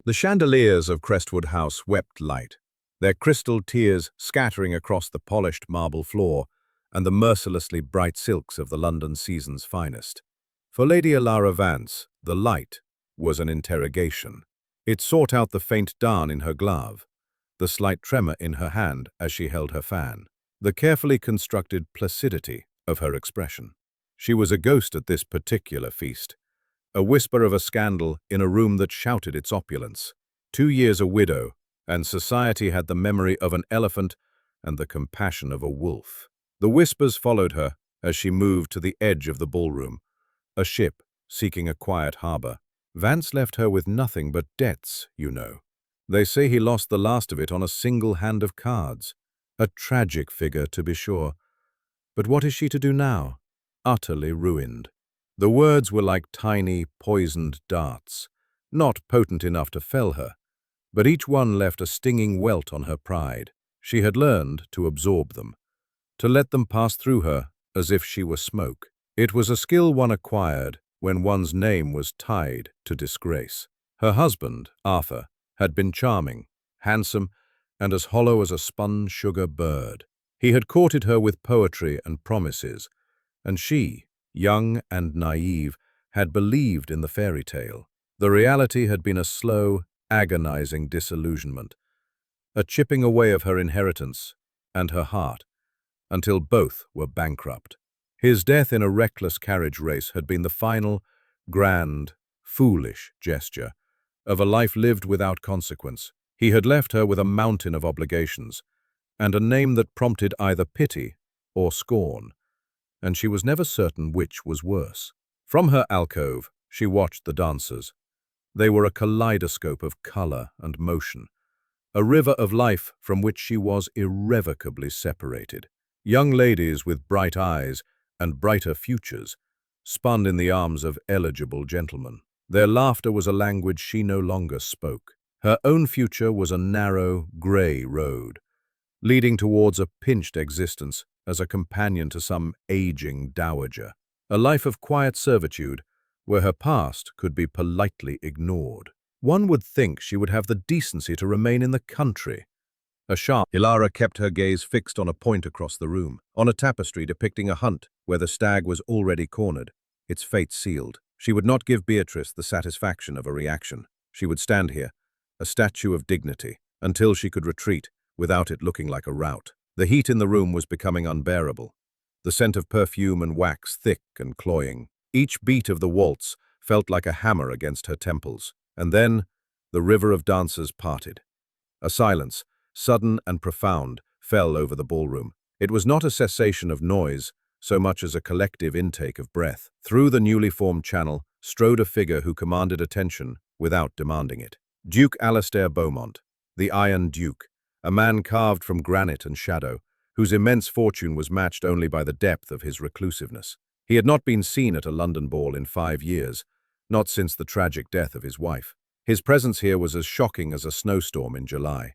The chandeliers of Crestwood House wept light, their crystal tears scattering across the polished marble floor and the mercilessly bright silks of the London season's finest. For Lady Elara Vance, the light was an interrogation. It sought out the faint darn in her glove, the slight tremor in her hand as she held her fan, the carefully constructed placidity of her expression. She was a ghost at this particular feast, a whisper of a scandal in a room that shouted its opulence. 2 years a widow, and society had the memory of an elephant and the compassion of a wolf. The whispers followed her as she moved to the edge of the ballroom, a ship seeking a quiet harbor. Vance left her with nothing but debts, you know. They say he lost the last of it on a single hand of cards. A tragic figure, to be sure. But what is she to do now? Utterly ruined. The words were like tiny, poisoned darts, not potent enough to fell her, but each one left a stinging welt on her pride. She had learned to absorb them, to let them pass through her as if she were smoke. It was a skill one acquired when one's name was tied to disgrace. Her husband, Arthur, had been charming, handsome, and as hollow as a spun sugar bird. He had courted her with poetry and promises, and she, young and naive, had believed in the fairy tale. The reality had been a slow, agonizing disillusionment, a chipping away of her inheritance and her heart, until both were bankrupt. His death in a reckless carriage race had been the final, grand, foolish gesture of a life lived without consequence. He had left her with a mountain of obligations, and a name that prompted either pity or scorn, and she was never certain which was worse. From her alcove, she watched the dancers. They were a kaleidoscope of color and motion, a river of life from which she was irrevocably separated. Young ladies with bright eyes and brighter futures spun in the arms of eligible gentlemen. Their laughter was a language she no longer spoke. Her own future was a narrow, grey road, leading towards a pinched existence as a companion to some aging dowager, a life of quiet servitude where her past could be politely ignored. One would think she would have the decency to remain in the country. A sharp Elara kept her gaze fixed on a point across the room, on a tapestry depicting a hunt where the stag was already cornered, its fate sealed. She would not give Beatrice the satisfaction of a reaction. She would stand here, a statue of dignity, until she could retreat without it looking like a rout. The heat in the room was becoming unbearable, the scent of perfume and wax thick and cloying. Each beat of the waltz felt like a hammer against her temples, and then the river of dancers parted. A silence, sudden and profound, fell over the ballroom. It was not a cessation of noise so much as a collective intake of breath. Through the newly formed channel strode a figure who commanded attention without demanding it. Duke Alastair Beaumont, the Iron Duke, a man carved from granite and shadow, whose immense fortune was matched only by the depth of his reclusiveness. He had not been seen at a London ball in 5 years, not since the tragic death of his wife. His presence here was as shocking as a snowstorm in July.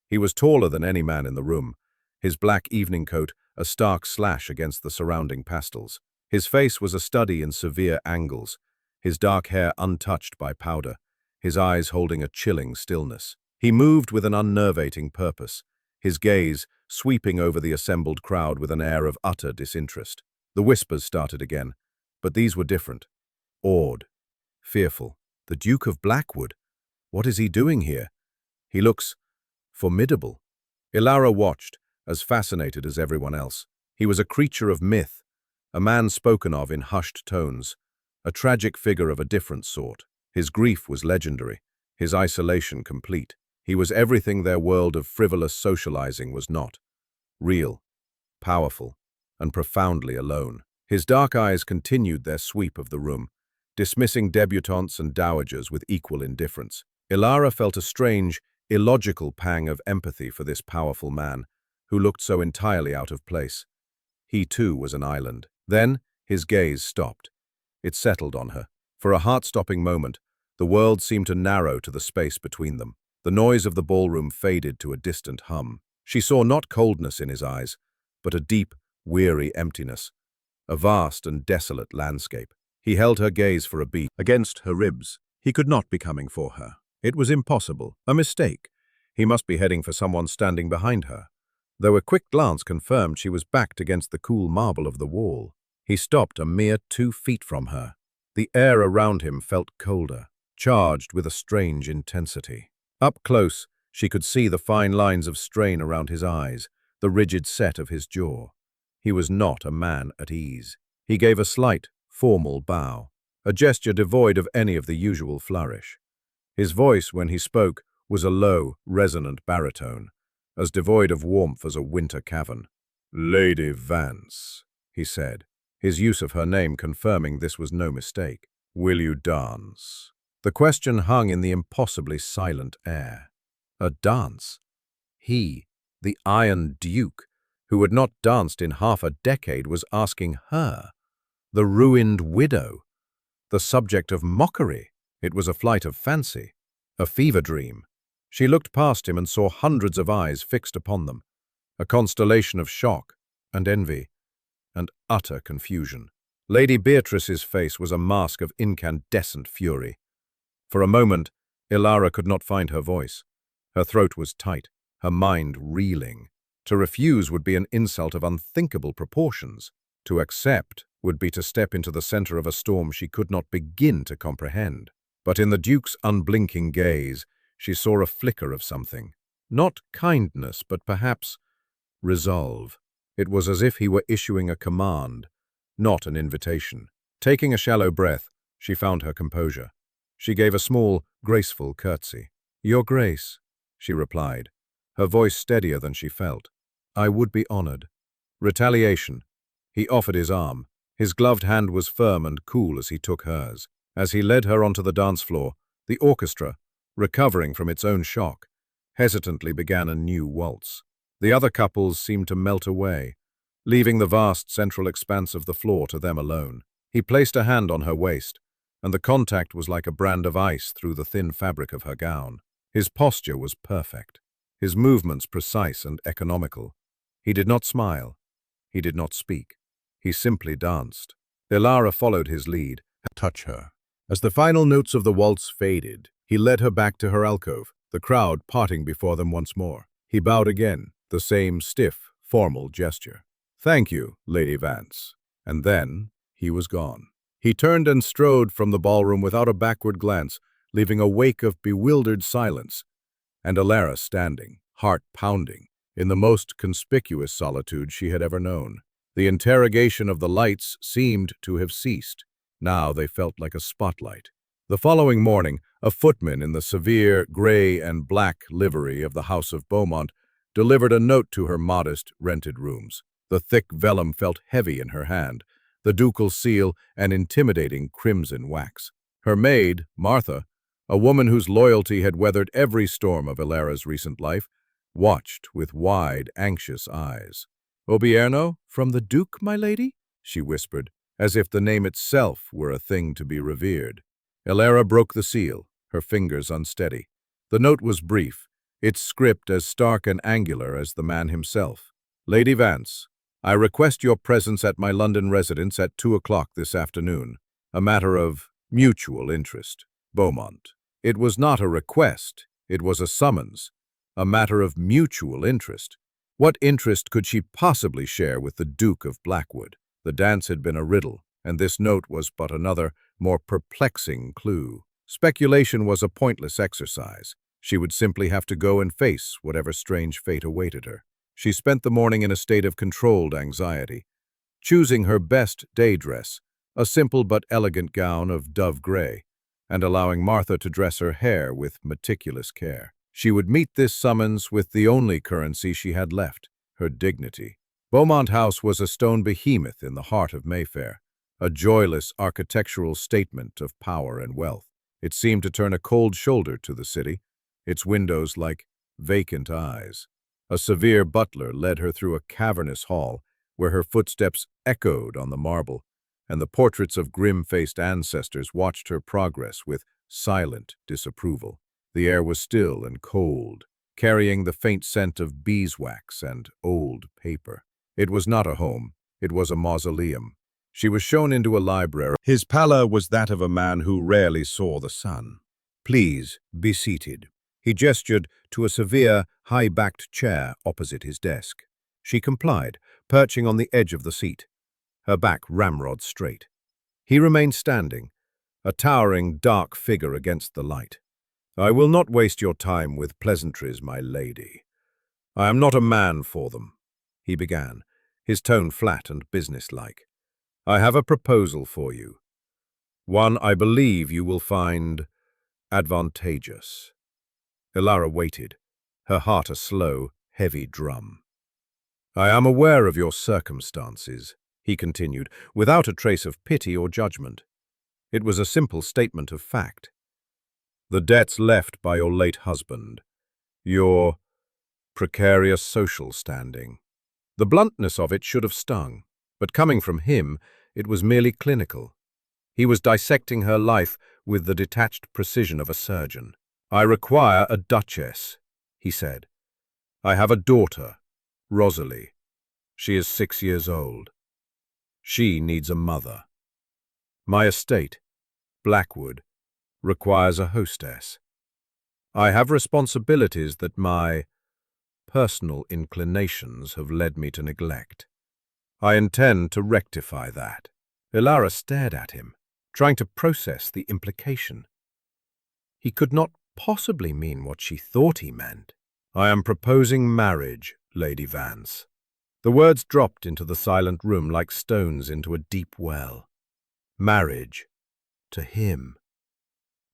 He was taller than any man in the room, his black evening coat a stark slash against the surrounding pastels. His face was a study in severe angles, his dark hair untouched by powder, his eyes holding a chilling stillness. He moved with an unnervating purpose, his gaze sweeping over the assembled crowd with an air of utter disinterest. The whispers started again, but these were different. Awed, fearful. The Duke of Blackwood? What is he doing here? He looks formidable. Elara watched, as fascinated as everyone else. He was a creature of myth, a man spoken of in hushed tones, a tragic figure of a different sort. His grief was legendary, his isolation complete. He was everything their world of frivolous socializing was not. Real, powerful, and profoundly alone. His dark eyes continued their sweep of the room, dismissing debutantes and dowagers with equal indifference. Elara felt a strange, illogical pang of empathy for this powerful man, who looked so entirely out of place. He too was an island. Then his gaze stopped. It settled on her. For a heart-stopping moment, the world seemed to narrow to the space between them. The noise of the ballroom faded to a distant hum. She saw not coldness in his eyes, but a deep, weary emptiness, a vast and desolate landscape. He held her gaze for a beat. Against her ribs, he could not be coming for her. It was impossible, a mistake. He must be heading for someone standing behind her, though a quick glance confirmed she was backed against the cool marble of the wall. He stopped a mere 2 feet from her. The air around him felt colder, charged with a strange intensity. Up close, she could see the fine lines of strain around his eyes, the rigid set of his jaw. He was not a man at ease. He gave a slight, formal bow, a gesture devoid of any of the usual flourish. His voice, when he spoke, was a low, resonant baritone, as devoid of warmth as a winter cavern. "Lady Vance," he said, his use of her name confirming this was no mistake. "Will you dance?" The question hung in the impossibly silent air. A dance? He, the Iron Duke, who had not danced in half a decade, was asking her, the ruined widow, the subject of mockery. It was a flight of fancy, a fever dream. She looked past him and saw hundreds of eyes fixed upon them, a constellation of shock and envy and utter confusion. Lady Beatrice's face was a mask of incandescent fury. For a moment, Ilara could not find her voice. Her throat was tight, her mind reeling. To refuse would be an insult of unthinkable proportions. To accept would be to step into the center of a storm she could not begin to comprehend. But in the Duke's unblinking gaze, she saw a flicker of something. Not kindness, but perhaps resolve. It was as if he were issuing a command, not an invitation. Taking a shallow breath, she found her composure. She gave a small, graceful curtsy. "Your Grace," she replied, her voice steadier than she felt. "I would be honored." Retaliation. He offered his arm. His gloved hand was firm and cool as he took hers. As he led her onto the dance floor, the orchestra, recovering from its own shock, hesitantly began a new waltz. The other couples seemed to melt away, leaving the vast central expanse of the floor to them alone. He placed a hand on her waist, and the contact was like a brand of ice through the thin fabric of her gown. His posture was perfect, his movements precise and economical. He did not smile. He did not speak. He simply danced. Ilara followed his lead, and touched her. As the final notes of the waltz faded, he led her back to her alcove, the crowd parting before them once more. He bowed again, the same stiff, formal gesture. "Thank you, Lady Vance." And then he was gone. He turned and strode from the ballroom without a backward glance, leaving a wake of bewildered silence, and Ilara standing, heart pounding, in the most conspicuous solitude she had ever known. The interrogation of the lights seemed to have ceased. Now they felt like a spotlight. The following morning, a footman in the severe gray and black livery of the House of Beaumont delivered a note to her modest, rented rooms. The thick vellum felt heavy in her hand, the ducal seal an intimidating crimson wax. Her maid, Martha, a woman whose loyalty had weathered every storm of Ilara's recent life, watched with wide, anxious eyes. "Obierno, from the Duke, my lady?" she whispered, as if the name itself were a thing to be revered. Ilara broke the seal, her fingers unsteady. The note was brief, its script as stark and angular as the man himself. "Lady Vance, I request your presence at my London residence at 2 o'clock this afternoon. A matter of mutual interest. Beaumont." It was not a request, it was a summons. A matter of mutual interest. What interest could she possibly share with the Duke of Blackwood? The dance had been a riddle, and this note was but another, more perplexing clue. Speculation was a pointless exercise. She would simply have to go and face whatever strange fate awaited her. She spent the morning in a state of controlled anxiety, choosing her best day dress, a simple but elegant gown of dove gray, and allowing Martha to dress her hair with meticulous care. She would meet this summons with the only currency she had left, her dignity. Beaumont House was a stone behemoth in the heart of Mayfair, a joyless architectural statement of power and wealth. It seemed to turn a cold shoulder to the city, its windows like vacant eyes. A severe butler led her through a cavernous hall where her footsteps echoed on the marble, and the portraits of grim-faced ancestors watched her progress with silent disapproval. The air was still and cold, carrying the faint scent of beeswax and old paper. It was not a home, it was a mausoleum. She was shown into a library. His pallor was that of a man who rarely saw the sun. Please, be seated. He gestured to a severe, high-backed chair opposite his desk. She complied, perching on the edge of the seat, her back ramrod straight. He remained standing, a towering, dark figure against the light. I will not waste your time with pleasantries, my lady. I am not a man for them, he began, his tone flat and businesslike. I have a proposal for you. One I believe you will find advantageous. Elara waited, her heart a slow, heavy drum. I am aware of your circumstances, he continued, without a trace of pity or judgment. It was a simple statement of fact. The debts left by your late husband, your precarious social standing. The bluntness of it should have stung, but coming from him, it was merely clinical. He was dissecting her life with the detached precision of a surgeon. I require a duchess, he said. I have a daughter, Rosalie. She is 6 years old. She needs a mother. My estate, Blackwood, requires a hostess. I have responsibilities that my personal inclinations have led me to neglect. I intend to rectify that. Elara stared at him, trying to process the implication. He could not possibly mean what she thought he meant. I am proposing marriage, Lady Vance. The words dropped into the silent room like stones into a deep well. Marriage. To him.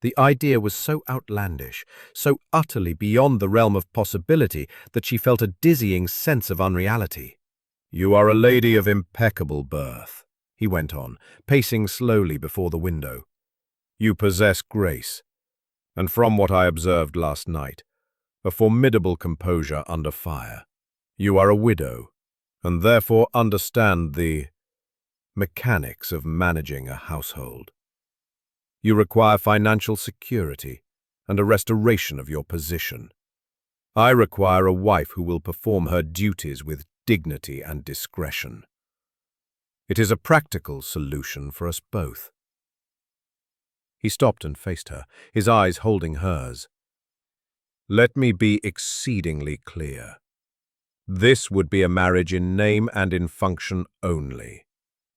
The idea was so outlandish, so utterly beyond the realm of possibility that she felt a dizzying sense of unreality. You are a lady of impeccable birth, he went on, pacing slowly before the window. You possess grace, and from what I observed last night, a formidable composure under fire. You are a widow, and therefore understand the mechanics of managing a household. You require financial security and a restoration of your position. I require a wife who will perform her duties with dignity and discretion. It is a practical solution for us both. He stopped and faced her, his eyes holding hers. Let me be exceedingly clear. This would be a marriage in name and in function only.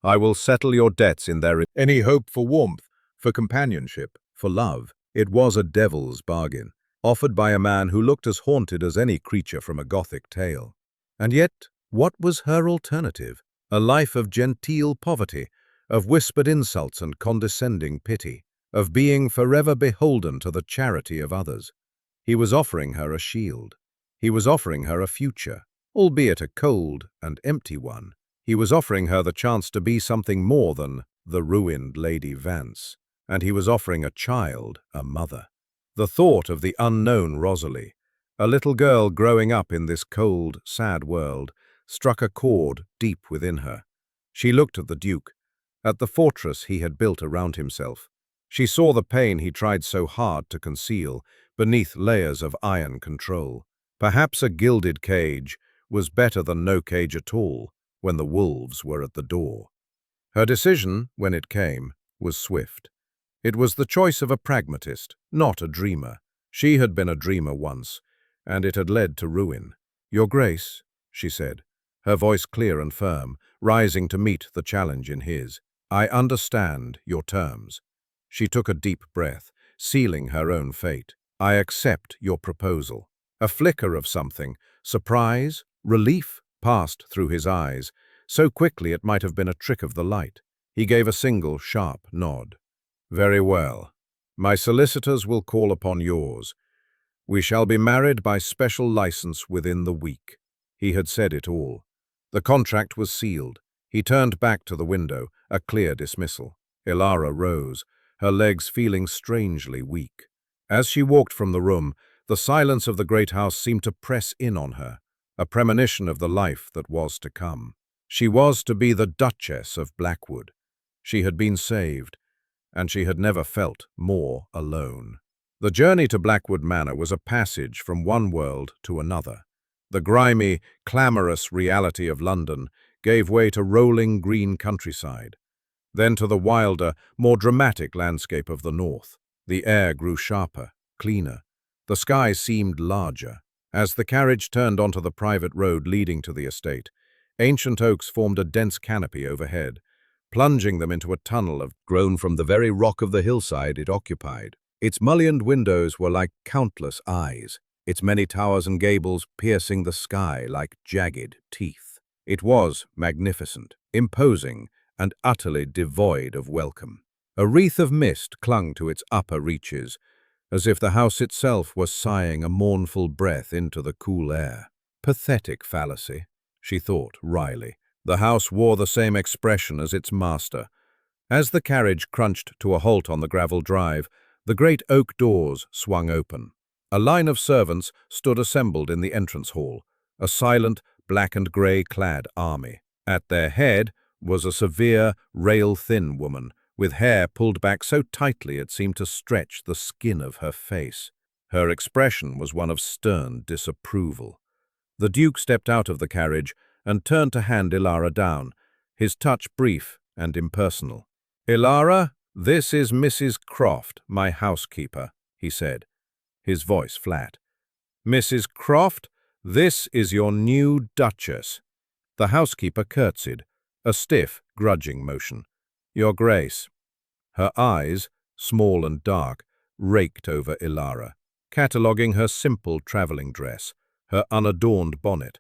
I will settle your debts in their... Any hope for warmth, for companionship, for love, it was a devil's bargain, offered by a man who looked as haunted as any creature from a Gothic tale. And yet, what was her alternative? A life of genteel poverty, of whispered insults and condescending pity, of being forever beholden to the charity of others. He was offering her a shield. He was offering her a future, albeit a cold and empty one. He was offering her the chance to be something more than the ruined Lady Vance. And he was offering a child, a mother. The thought of the unknown Rosalie, a little girl growing up in this cold, sad world, struck a chord deep within her. She looked at the Duke, at the fortress he had built around himself. She saw the pain he tried so hard to conceal beneath layers of iron control. Perhaps a gilded cage was better than no cage at all when the wolves were at the door. Her decision, when it came, was swift. It was the choice of a pragmatist, not a dreamer. She had been a dreamer once, and it had led to ruin. Your Grace, she said, her voice clear and firm, rising to meet the challenge in his. I understand your terms. She took a deep breath, sealing her own fate. I accept your proposal. A flicker of something, surprise, relief, passed through his eyes, so quickly it might have been a trick of the light. He gave a single, sharp nod. Very well. My solicitors will call upon yours. We shall be married by special license within the week. He had said it all. The contract was sealed. He turned back to the window, a clear dismissal. Elara rose, her legs feeling strangely weak. As she walked from the room, the silence of the great house seemed to press in on her, a premonition of the life that was to come. She was to be the Duchess of Blackwood. She had been saved, and she had never felt more alone. The journey to Blackwood Manor was a passage from one world to another. The grimy, clamorous reality of London gave way to rolling green countryside, then to the wilder, more dramatic landscape of the north. The air grew sharper, cleaner. The sky seemed larger. As the carriage turned onto the private road leading to the estate, ancient oaks formed a dense canopy overhead, plunging them into a tunnel grown from the very rock of the hillside it occupied. Its mullioned windows were like countless eyes, its many towers and gables piercing the sky like jagged teeth. It was magnificent, imposing, and utterly devoid of welcome. A wreath of mist clung to its upper reaches, as if the house itself was sighing a mournful breath into the cool air. Pathetic fallacy, she thought wryly. The house wore the same expression as its master. As the carriage crunched to a halt on the gravel drive, the great oak doors swung open. A line of servants stood assembled in the entrance hall, a silent, black and grey-clad army. At their head was a severe, rail-thin woman, with hair pulled back so tightly it seemed to stretch the skin of her face. Her expression was one of stern disapproval. The Duke stepped out of the carriage and turned to hand Ilara down, his touch brief and impersonal. "Ilara, this is Mrs. Croft, my housekeeper," he said, his voice flat. "Mrs. Croft, this is your new Duchess." The housekeeper curtsied, a stiff, grudging motion. "Your Grace." Her eyes, small and dark, raked over Ilara, cataloguing her simple travelling dress, her unadorned bonnet,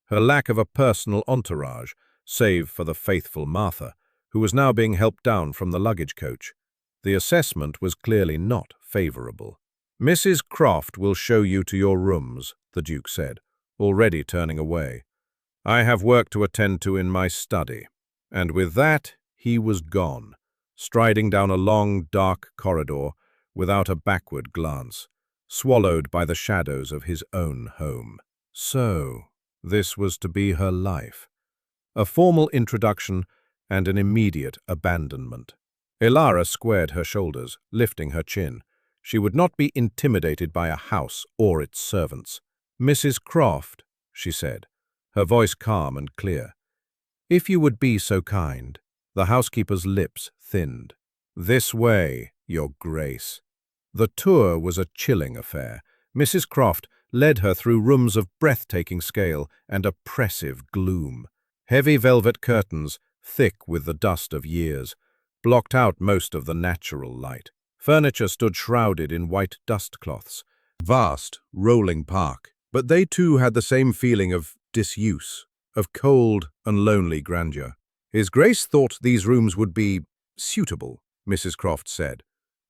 her lack of a personal entourage, save for the faithful Martha, who was now being helped down from the luggage coach. The assessment was clearly not favourable. "Mrs. Croft will show you to your rooms," the Duke said, already turning away. "I have work to attend to in my study." And with that, he was gone, striding down a long, dark corridor without a backward glance, swallowed by the shadows of his own home. So, this was to be her life. A formal introduction and an immediate abandonment. Ilara squared her shoulders, lifting her chin. She would not be intimidated by a house or its servants. "Mrs. Croft," she said, her voice calm and clear, "if you would be so kind." The housekeeper's lips thinned. "This way, Your Grace." The tour was a chilling affair. Mrs. Croft led her through rooms of breathtaking scale and oppressive gloom. Heavy velvet curtains, thick with the dust of years, blocked out most of the natural light. Furniture stood shrouded in white dust cloths. Vast, rolling park. But they too had the same feeling of disuse, of cold and lonely grandeur. His Grace thought these rooms would be suitable, Mrs. Croft said.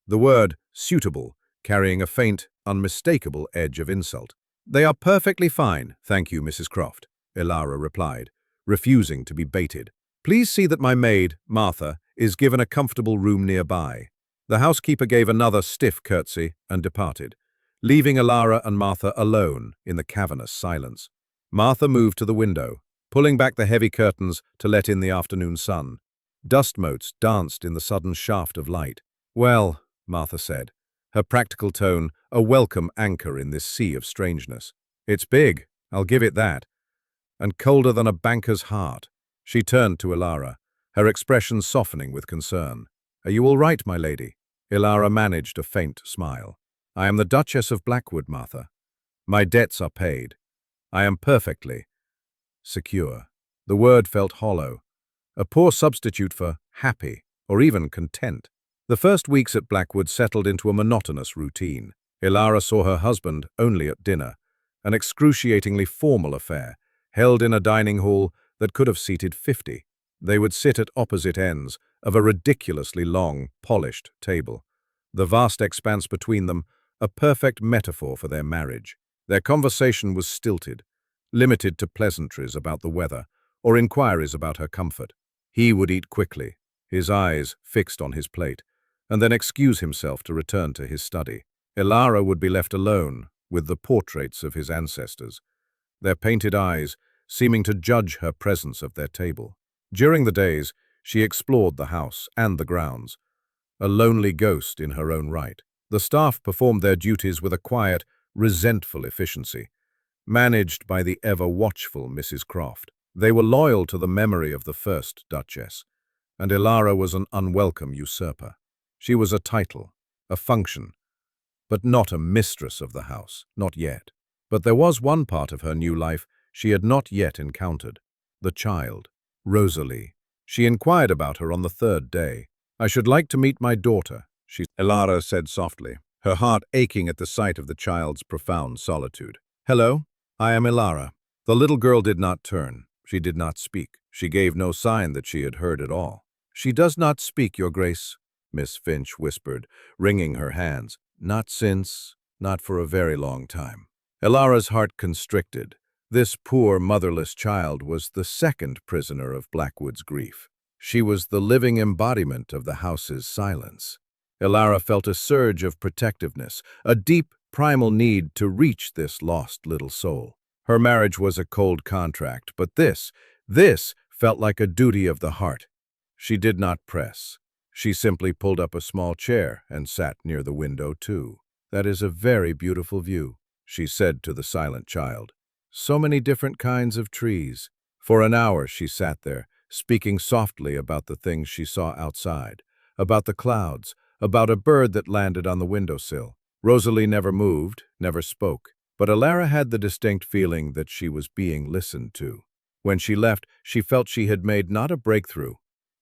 The word suitable carrying a faint, unmistakable edge of insult. "They are perfectly fine, thank you, Mrs. Croft," Ilara replied, refusing to be baited. "Please see that my maid, Martha, is given a comfortable room nearby." The housekeeper gave another stiff curtsy and departed, leaving Ilara and Martha alone in the cavernous silence. Martha moved to the window, pulling back the heavy curtains to let in the afternoon sun. Dust motes danced in the sudden shaft of light. "Well," Martha said, her practical tone a welcome anchor in this sea of strangeness. "It's big, I'll give it that. And colder than a banker's heart." She turned to Ilara, her expression softening with concern. "Are you all right, my lady?" Ilara managed a faint smile. "I am the Duchess of Blackwood, Martha. My debts are paid. I am perfectly secure." The word felt hollow, a poor substitute for happy or even content. The first weeks at Blackwood settled into a monotonous routine. Ilara saw her husband only at dinner, an excruciatingly formal affair, held in a dining hall that could have seated 50. They would sit at opposite ends of a ridiculously long, polished table. The vast expanse between them, a perfect metaphor for their marriage. Their conversation was stilted, limited to pleasantries about the weather or inquiries about her comfort. He would eat quickly, his eyes fixed on his plate, and then excuse himself to return to his study. Ilara would be left alone with the portraits of his ancestors, their painted eyes seeming to judge her presence at their table. During the days, she explored the house and the grounds, a lonely ghost in her own right. The staff performed their duties with a quiet, resentful efficiency, managed by the ever-watchful Mrs. Croft. They were loyal to the memory of the first Duchess, and Ilara was an unwelcome usurper. She was a title, a function, but not a mistress of the house, not yet. But there was one part of her new life she had not yet encountered, the child, Rosalie. She inquired about her on the third day. "I should like to meet my daughter," Elara said softly, her heart aching at the sight of the child's profound solitude. "Hello, I am Elara." The little girl did not turn. She did not speak. She gave no sign that she had heard at all. "She does not speak, Your Grace," Miss Finch whispered, wringing her hands. Not for a very long time." Elara's heart constricted. This poor motherless child was the second prisoner of Blackwood's grief. She was the living embodiment of the house's silence. Elara felt a surge of protectiveness, a deep, primal need to reach this lost little soul. Her marriage was a cold contract, but this felt like a duty of the heart. She did not press. She simply pulled up a small chair and sat near the window too. "That is a very beautiful view," she said to the silent child. "So many different kinds of trees." For an hour she sat there, speaking softly about the things she saw outside, about the clouds, about a bird that landed on the windowsill. Rosalie never moved, never spoke, but Elara had the distinct feeling that she was being listened to. When she left, she felt she had made not a breakthrough,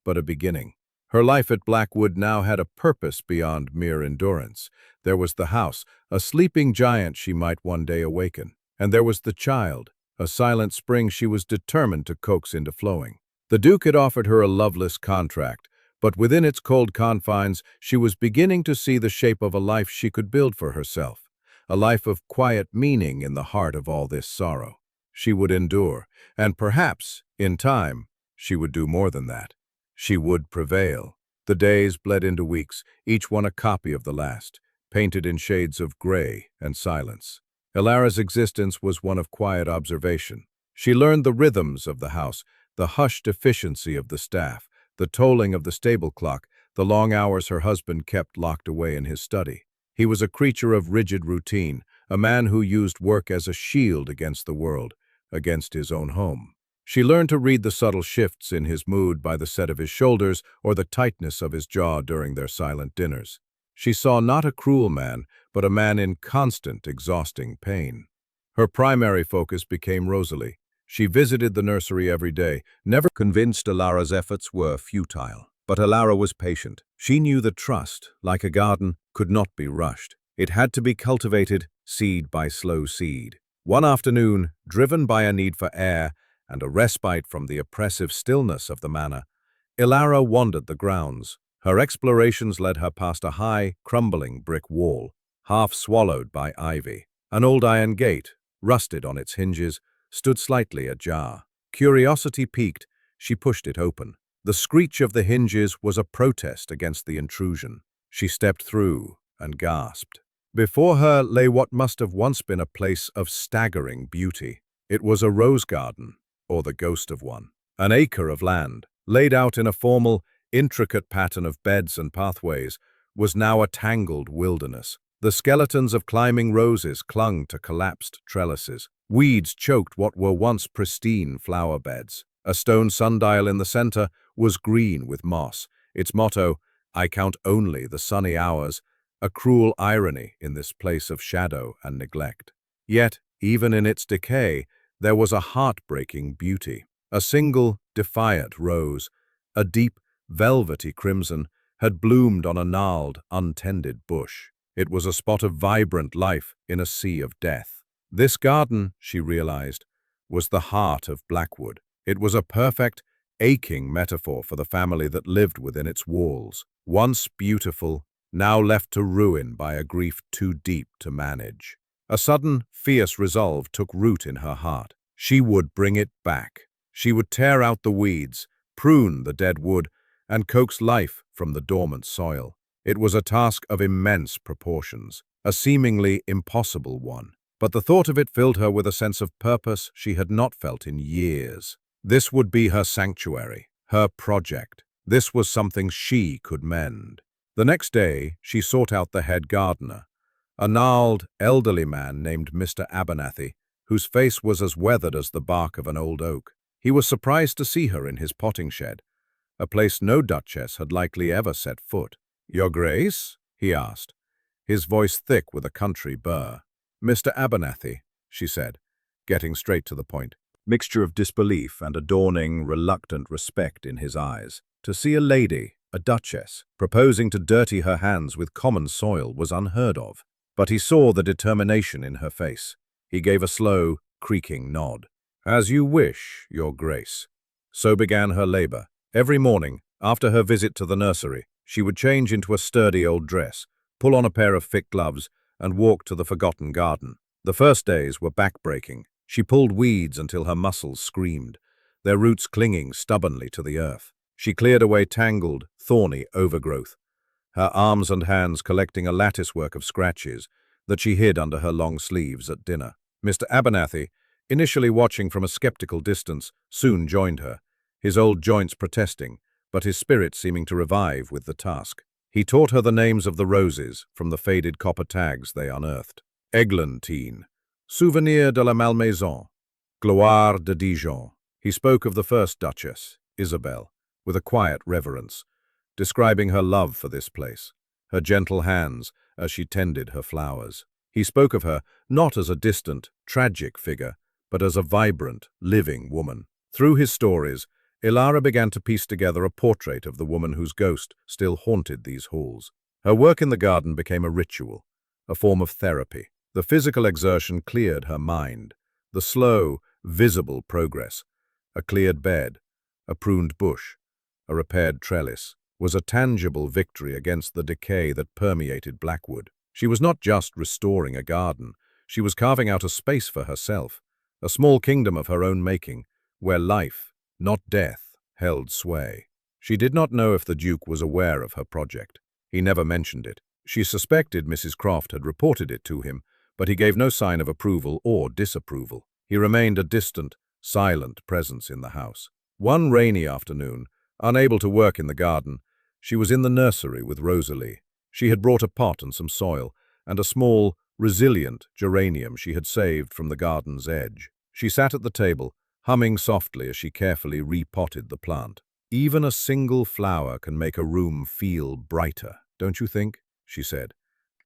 but a beginning. Her life at Blackwood now had a purpose beyond mere endurance. There was the house, a sleeping giant she might one day awaken. And there was the child, a silent spring she was determined to coax into flowing. The Duke had offered her a loveless contract, but within its cold confines she was beginning to see the shape of a life she could build for herself, a life of quiet meaning in the heart of all this sorrow. She would endure, and perhaps, in time, she would do more than that. She would prevail. The days bled into weeks, each one a copy of the last, painted in shades of gray and silence. Elara's existence was one of quiet observation. She learned the rhythms of the house, the hushed efficiency of the staff, the tolling of the stable clock, the long hours her husband kept locked away in his study. He was a creature of rigid routine, a man who used work as a shield against the world, against his own home. She learned to read the subtle shifts in his mood by the set of his shoulders or the tightness of his jaw during their silent dinners. She saw not a cruel man, but a man in constant, exhausting pain. Her primary focus became Rosalie. She visited the nursery every day, never convinced Elara's efforts were futile. But Elara was patient. She knew that trust, like a garden, could not be rushed. It had to be cultivated, seed by slow seed. One afternoon, driven by a need for air and a respite from the oppressive stillness of the manor, Elara wandered the grounds. Her explorations led her past a high, crumbling brick wall, half swallowed by ivy. An old iron gate, rusted on its hinges, stood slightly ajar. Curiosity piqued, she pushed it open. The screech of the hinges was a protest against the intrusion. She stepped through and gasped. Before her lay what must have once been a place of staggering beauty. It was a rose garden, or the ghost of one. An acre of land, laid out in a formal, intricate pattern of beds and pathways, was now a tangled wilderness. The skeletons of climbing roses clung to collapsed trellises. Weeds choked what were once pristine flower beds. A stone sundial in the center was green with moss. Its motto, "I count only the sunny hours," a cruel irony in this place of shadow and neglect. Yet, even in its decay, there was a heartbreaking beauty. A single, defiant rose, a deep, velvety crimson, had bloomed on a gnarled, untended bush. It was a spot of vibrant life in a sea of death. This garden, she realized, was the heart of Blackwood. It was a perfect, aching metaphor for the family that lived within its walls. Once beautiful, now left to ruin by a grief too deep to manage. A sudden, fierce resolve took root in her heart. She would bring it back. She would tear out the weeds, prune the dead wood, and coax life from the dormant soil. It was a task of immense proportions, a seemingly impossible one. But the thought of it filled her with a sense of purpose she had not felt in years. This would be her sanctuary, her project. This was something she could mend. The next day, she sought out the head gardener, a gnarled, elderly man named Mr. Abernathy, whose face was as weathered as the bark of an old oak. He was surprised to see her in his potting shed, a place no duchess had likely ever set foot. "Your Grace?" he asked. his voice thick with a country burr. "Mr. Abernathy," she said, getting straight to the point, mixture of disbelief and a dawning, reluctant respect in his eyes. To see a lady, a duchess, proposing to dirty her hands with common soil was unheard of. But he saw the determination in her face. He gave a slow, creaking nod. "As you wish, Your Grace." So began her labor. Every morning, after her visit to the nursery, she would change into a sturdy old dress, pull on a pair of thick gloves, and walk to the forgotten garden. The first days were back-breaking. She pulled weeds until her muscles screamed, their roots clinging stubbornly to the earth. She cleared away tangled, thorny overgrowth, her arms and hands collecting a latticework of scratches that she hid under her long sleeves at dinner. Mr. Abernathy, initially watching from a skeptical distance, soon joined her, his old joints protesting, but his spirit seeming to revive with the task. He taught her the names of the roses from the faded copper tags they unearthed. Eglantine, Souvenir de la Malmaison, Gloire de Dijon. He spoke of the first Duchess, Isabel, with a quiet reverence, describing her love for this place, her gentle hands as she tended her flowers. He spoke of her not as a distant, tragic figure, but as a vibrant, living woman. Through his stories, Ilara began to piece together a portrait of the woman whose ghost still haunted these halls. Her work in the garden became a ritual, a form of therapy. The physical exertion cleared her mind. The slow, visible progress, a cleared bed, a pruned bush, a repaired trellis, was a tangible victory against the decay that permeated Blackwood. She was not just restoring a garden, she was carving out a space for herself, a small kingdom of her own making, where life, not death, held sway. She did not know if the Duke was aware of her project. He never mentioned it. She suspected Mrs. Croft had reported it to him, but he gave no sign of approval or disapproval. He remained a distant, silent presence in the house. One rainy afternoon, unable to work in the garden, she was in the nursery with Rosalie. She had brought a pot and some soil, and a small, resilient geranium she had saved from the garden's edge. She sat at the table, humming softly as she carefully repotted the plant. "Even a single flower can make a room feel brighter, don't you think?" she said.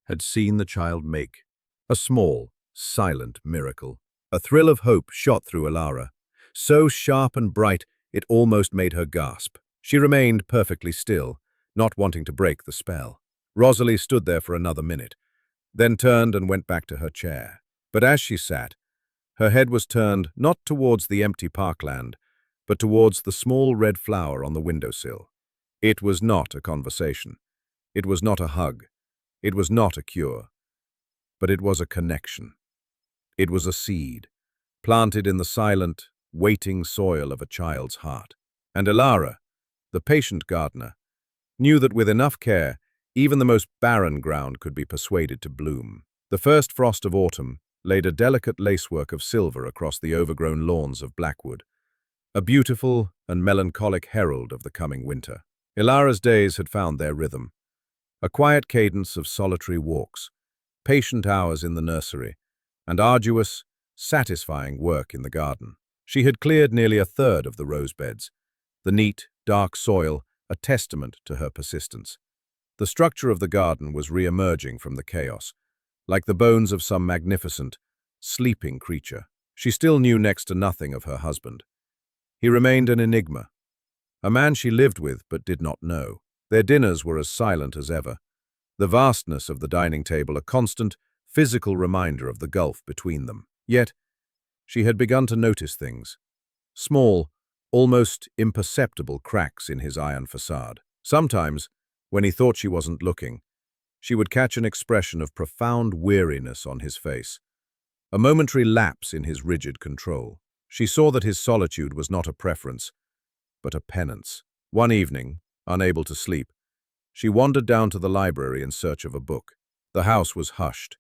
Had seen the child make a small, silent miracle. A thrill of hope shot through Ilara, so sharp and bright it almost made her gasp. She remained perfectly still, not wanting to break the spell. Rosalie stood there for another minute, then turned and went back to her chair. But as she sat, her head was turned not towards the empty parkland, but towards the small red flower on the windowsill. It was not a conversation. It was not a hug. It was not a cure. But it was a connection. It was a seed, planted in the silent, waiting soil of a child's heart. And Ilara, the patient gardener, knew that with enough care, even the most barren ground could be persuaded to bloom. The first frost of autumn laid a delicate lacework of silver across the overgrown lawns of Blackwood, a beautiful and melancholic herald of the coming winter. Ilara's days had found their rhythm, a quiet cadence of solitary walks, patient hours in the nursery, and arduous, satisfying work in the garden. She had cleared nearly a third of the rose beds, the neat, dark soil a testament to her persistence. The structure of the garden was re-emerging from the chaos, like the bones of some magnificent, sleeping creature. She still knew next to nothing of her husband. He remained an enigma, a man she lived with but did not know. Their dinners were as silent as ever, the vastness of the dining table a constant, physical reminder of the gulf between them. Yet, she had begun to notice things. Small, almost imperceptible cracks in his iron facade. Sometimes, when he thought she wasn't looking, she would catch an expression of profound weariness on his face, a momentary lapse in his rigid control. She saw that his solitude was not a preference, but a penance. One evening, unable to sleep, she wandered down to the library in search of a book. The house was hushed,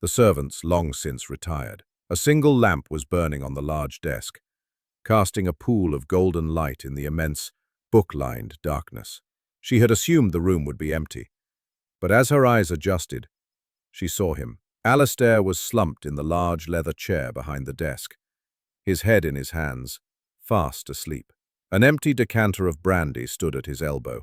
the servants long since retired. A single lamp was burning on the large desk, casting a pool of golden light in the immense, book-lined darkness. She had assumed the room would be empty, but as her eyes adjusted, she saw him. Alistair was slumped in the large leather chair behind the desk, his head in his hands, fast asleep. An empty decanter of brandy stood at his elbow,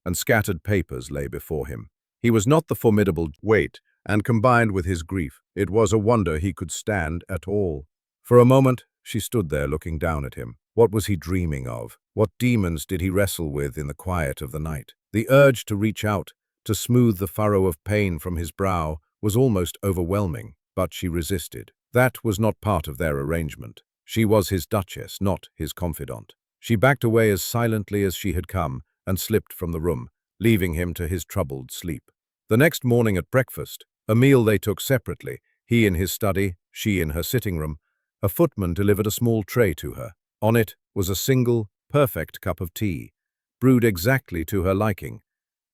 and scattered papers lay before him. He was not the formidable weight and combined with his grief, it was a wonder he could stand at all. For a moment, she stood there looking down at him. What was he dreaming of? What demons did he wrestle with in the quiet of the night? The urge to reach out, to smooth the furrow of pain from his brow, was almost overwhelming, but she resisted. That was not part of their arrangement. She was his duchess, not his confidant. She backed away as silently as she had come and slipped from the room, leaving him to his troubled sleep. The next morning at breakfast, a meal they took separately, he in his study, she in her sitting room, a footman delivered a small tray to her. On it was a single, perfect cup of tea, brewed exactly to her liking,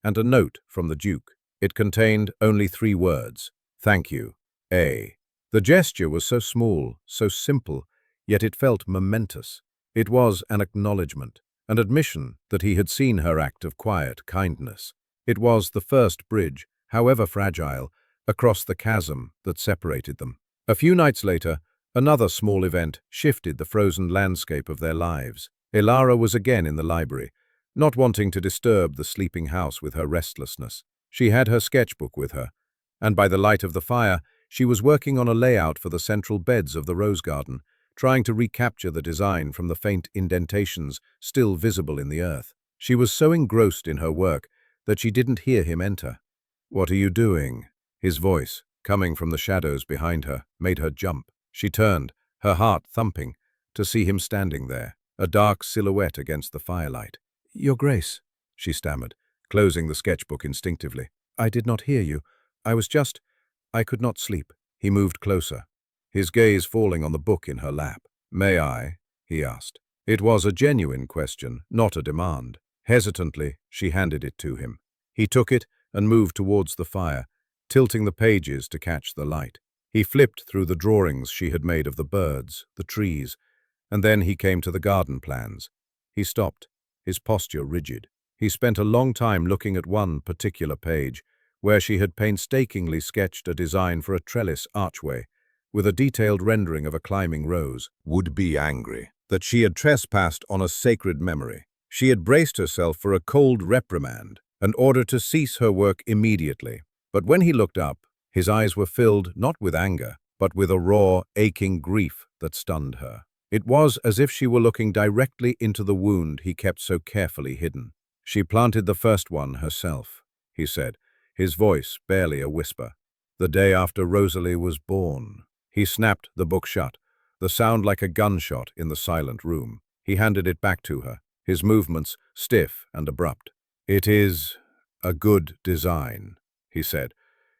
and a note from the Duke. It contained only 3 words: "Thank you, A." The gesture was so small, so simple, yet it felt momentous. It was an acknowledgement, an admission that he had seen her act of quiet kindness. It was the first bridge, however fragile, across the chasm that separated them. A few nights later, another small event shifted the frozen landscape of their lives. Elara was again in the library, not wanting to disturb the sleeping house with her restlessness. She had her sketchbook with her, and by the light of the fire, she was working on a layout for the central beds of the rose garden, trying to recapture the design from the faint indentations still visible in the earth. She was so engrossed in her work that she didn't hear him enter. "What are you doing?" His voice, coming from the shadows behind her, made her jump. She turned, her heart thumping, to see him standing there, a dark silhouette against the firelight. "Your Grace," she stammered, closing the sketchbook instinctively. "I did not hear you. I could not sleep." He moved closer, his gaze falling on the book in her lap. "May I?" he asked. It was a genuine question, not a demand. Hesitantly, she handed it to him. He took it and moved towards the fire, tilting the pages to catch the light. He flipped through the drawings she had made of the birds, the trees, and then he came to the garden plans. He stopped, his posture rigid. He spent a long time looking at one particular page, where she had painstakingly sketched a design for a trellis archway, with a detailed rendering of a climbing rose. Would be angry that she had trespassed on a sacred memory. She had braced herself for a cold reprimand, an order to cease her work immediately. But when he looked up, his eyes were filled not with anger, but with a raw, aching grief that stunned her. It was as if she were looking directly into the wound he kept so carefully hidden. "She planted the first one herself," he said, his voice barely a whisper. "The day after Rosalie was born." He snapped the book shut, the sound like a gunshot in the silent room. He handed it back to her, his movements stiff and abrupt. "It is a good design," he said,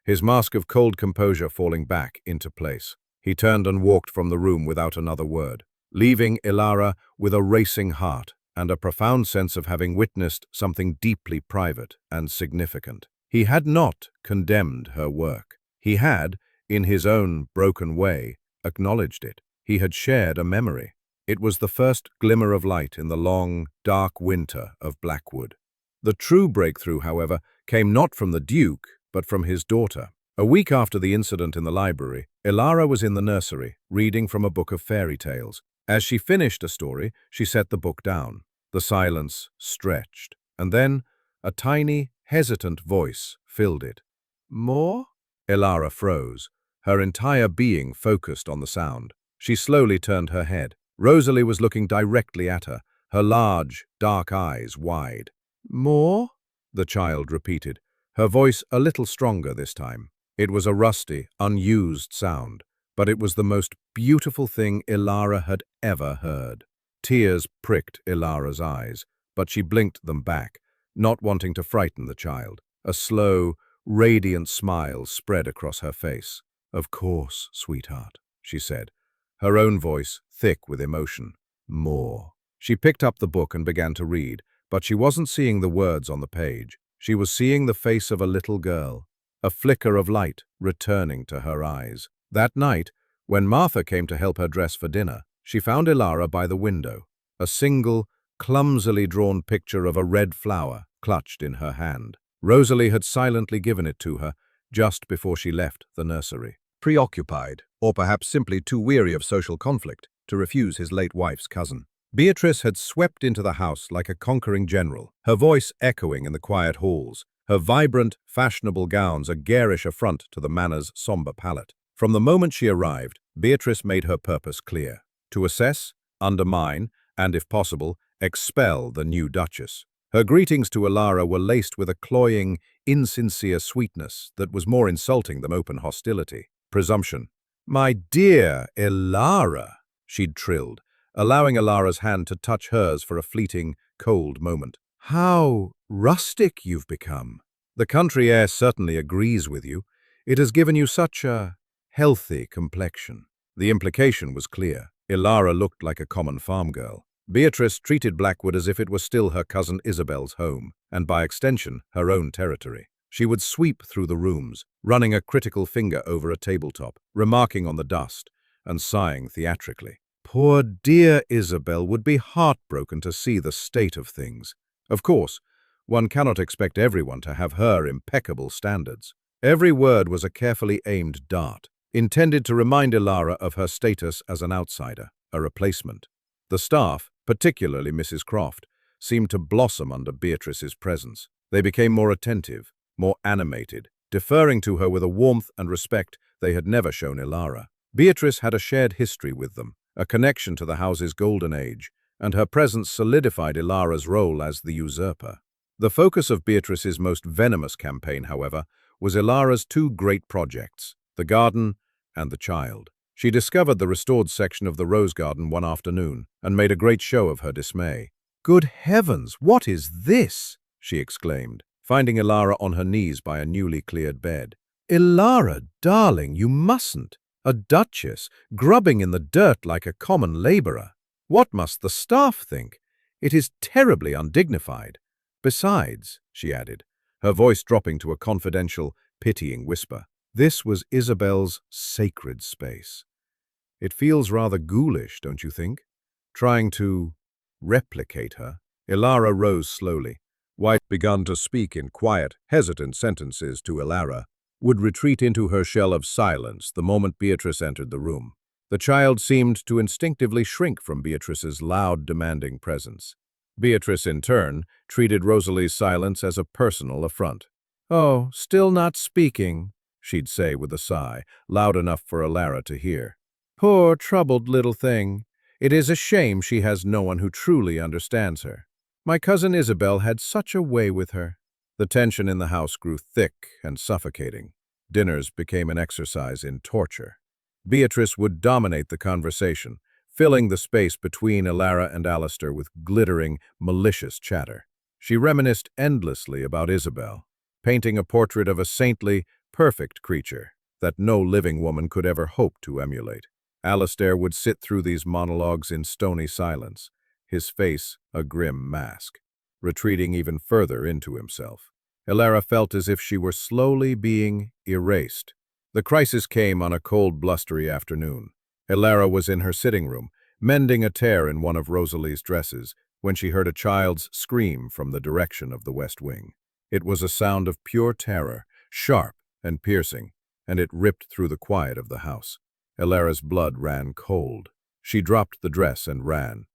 his mask of cold composure falling back into place. He turned and walked from the room without another word, leaving Elara with a racing heart and a profound sense of having witnessed something deeply private and significant. He had not condemned her work. He had, in his own broken way, acknowledged it. He had shared a memory. It was the first glimmer of light in the long, dark winter of Blackwood. The true breakthrough, however, came not from the Duke, but from his daughter. A week after the incident in the library, Elara was in the nursery, reading from a book of fairy tales. As she finished a story, she set the book down. The silence stretched, and then a tiny, hesitant voice filled it. "More?" Elara froze, her entire being focused on the sound. She slowly turned her head. Rosalie was looking directly at her, her large, dark eyes wide. "More?" the child repeated, her voice a little stronger this time. It was a rusty, unused sound, but it was the most beautiful thing Elara had ever heard. Tears pricked Elara's eyes, but she blinked them back, not wanting to frighten the child. A slow, radiant smile spread across her face. "Of course, sweetheart," she said, her own voice thick with emotion. "More." She picked up the book and began to read, but she wasn't seeing the words on the page. She was seeing the face of a little girl, a flicker of light returning to her eyes. That night, when Martha came to help her dress for dinner, she found Elara by the window, a single, clumsily drawn picture of a red flower clutched in her hand. Rosalie had silently given it to her just before she left the nursery. Preoccupied, or perhaps simply too weary of social conflict, to refuse his late wife's cousin, Beatrice had swept into the house like a conquering general, her voice echoing in the quiet halls. her vibrant, fashionable gowns a garish affront to the manor's somber palette. From the moment she arrived, Beatrice made her purpose clear: to assess, undermine, and, if possible, expel the new Duchess. Her greetings to Ilara were laced with a cloying, insincere sweetness that was more insulting than open hostility. Presumption. "My dear Ilara," she'd trilled, allowing Ilara's hand to touch hers for a fleeting, cold moment. "How rustic you've become. The country air certainly agrees with you. It has given you such a healthy complexion." The implication was clear. Ilara looked like a common farm girl. Beatrice treated Blackwood as if it were still her cousin Isabel's home, and by extension, her own territory. She would sweep through the rooms, running a critical finger over a tabletop, remarking on the dust, and sighing theatrically. Poor dear Isabel would be heartbroken to see the state of things. Of course, one cannot expect everyone to have her impeccable standards. Every word was a carefully aimed dart, intended to remind Ilara of her status as an outsider, a replacement. The staff, particularly Mrs. Croft, seemed to blossom under Beatrice's presence. They became more attentive, more animated, deferring to her with a warmth and respect they had never shown Ilara. Beatrice had a shared history with them, a connection to the house's golden age, and her presence solidified Ilara's role as the usurper. The focus of Beatrice's most venomous campaign, however, was Ilara's two great projects, the garden and the child. She discovered the restored section of the rose garden one afternoon and made a great show of her dismay. "Good heavens, what is this?" she exclaimed, finding Ilara on her knees by a newly cleared bed. "Ilara, darling, you mustn't. A duchess, grubbing in the dirt like a common laborer. What must the staff think? It is terribly undignified. Besides," she added, her voice dropping to a confidential, pitying whisper, "this was Isabel's sacred space. It feels rather ghoulish, don't you think? Trying to replicate her." Ilara rose slowly. White began to speak in quiet, hesitant sentences to Ilara, would retreat into her shell of silence the moment Beatrice entered the room. The child seemed to instinctively shrink from Beatrice's loud, demanding presence. Beatrice, in turn, treated Rosalie's silence as a personal affront. "Oh, still not speaking," she'd say with a sigh, loud enough for Ilara to hear. "Poor, troubled little thing. It is a shame she has no one who truly understands her. My cousin Isabel had such a way with her." The tension in the house grew thick and suffocating. Dinners became an exercise in torture. Beatrice would dominate the conversation, filling the space between Ilara and Alistair with glittering, malicious chatter. She reminisced endlessly about Isabel, painting a portrait of a saintly, perfect creature that no living woman could ever hope to emulate. Alistair would sit through these monologues in stony silence, his face a grim mask, retreating even further into himself. Ilara felt as if she were slowly being erased. The crisis came on a cold, blustery afternoon. Ilara was in her sitting room, mending a tear in one of Rosalie's dresses, when she heard a child's scream from the direction of the West Wing. It was a sound of pure terror, sharp and piercing, and it ripped through the quiet of the house. Ilara's blood ran cold. She dropped the dress and ran.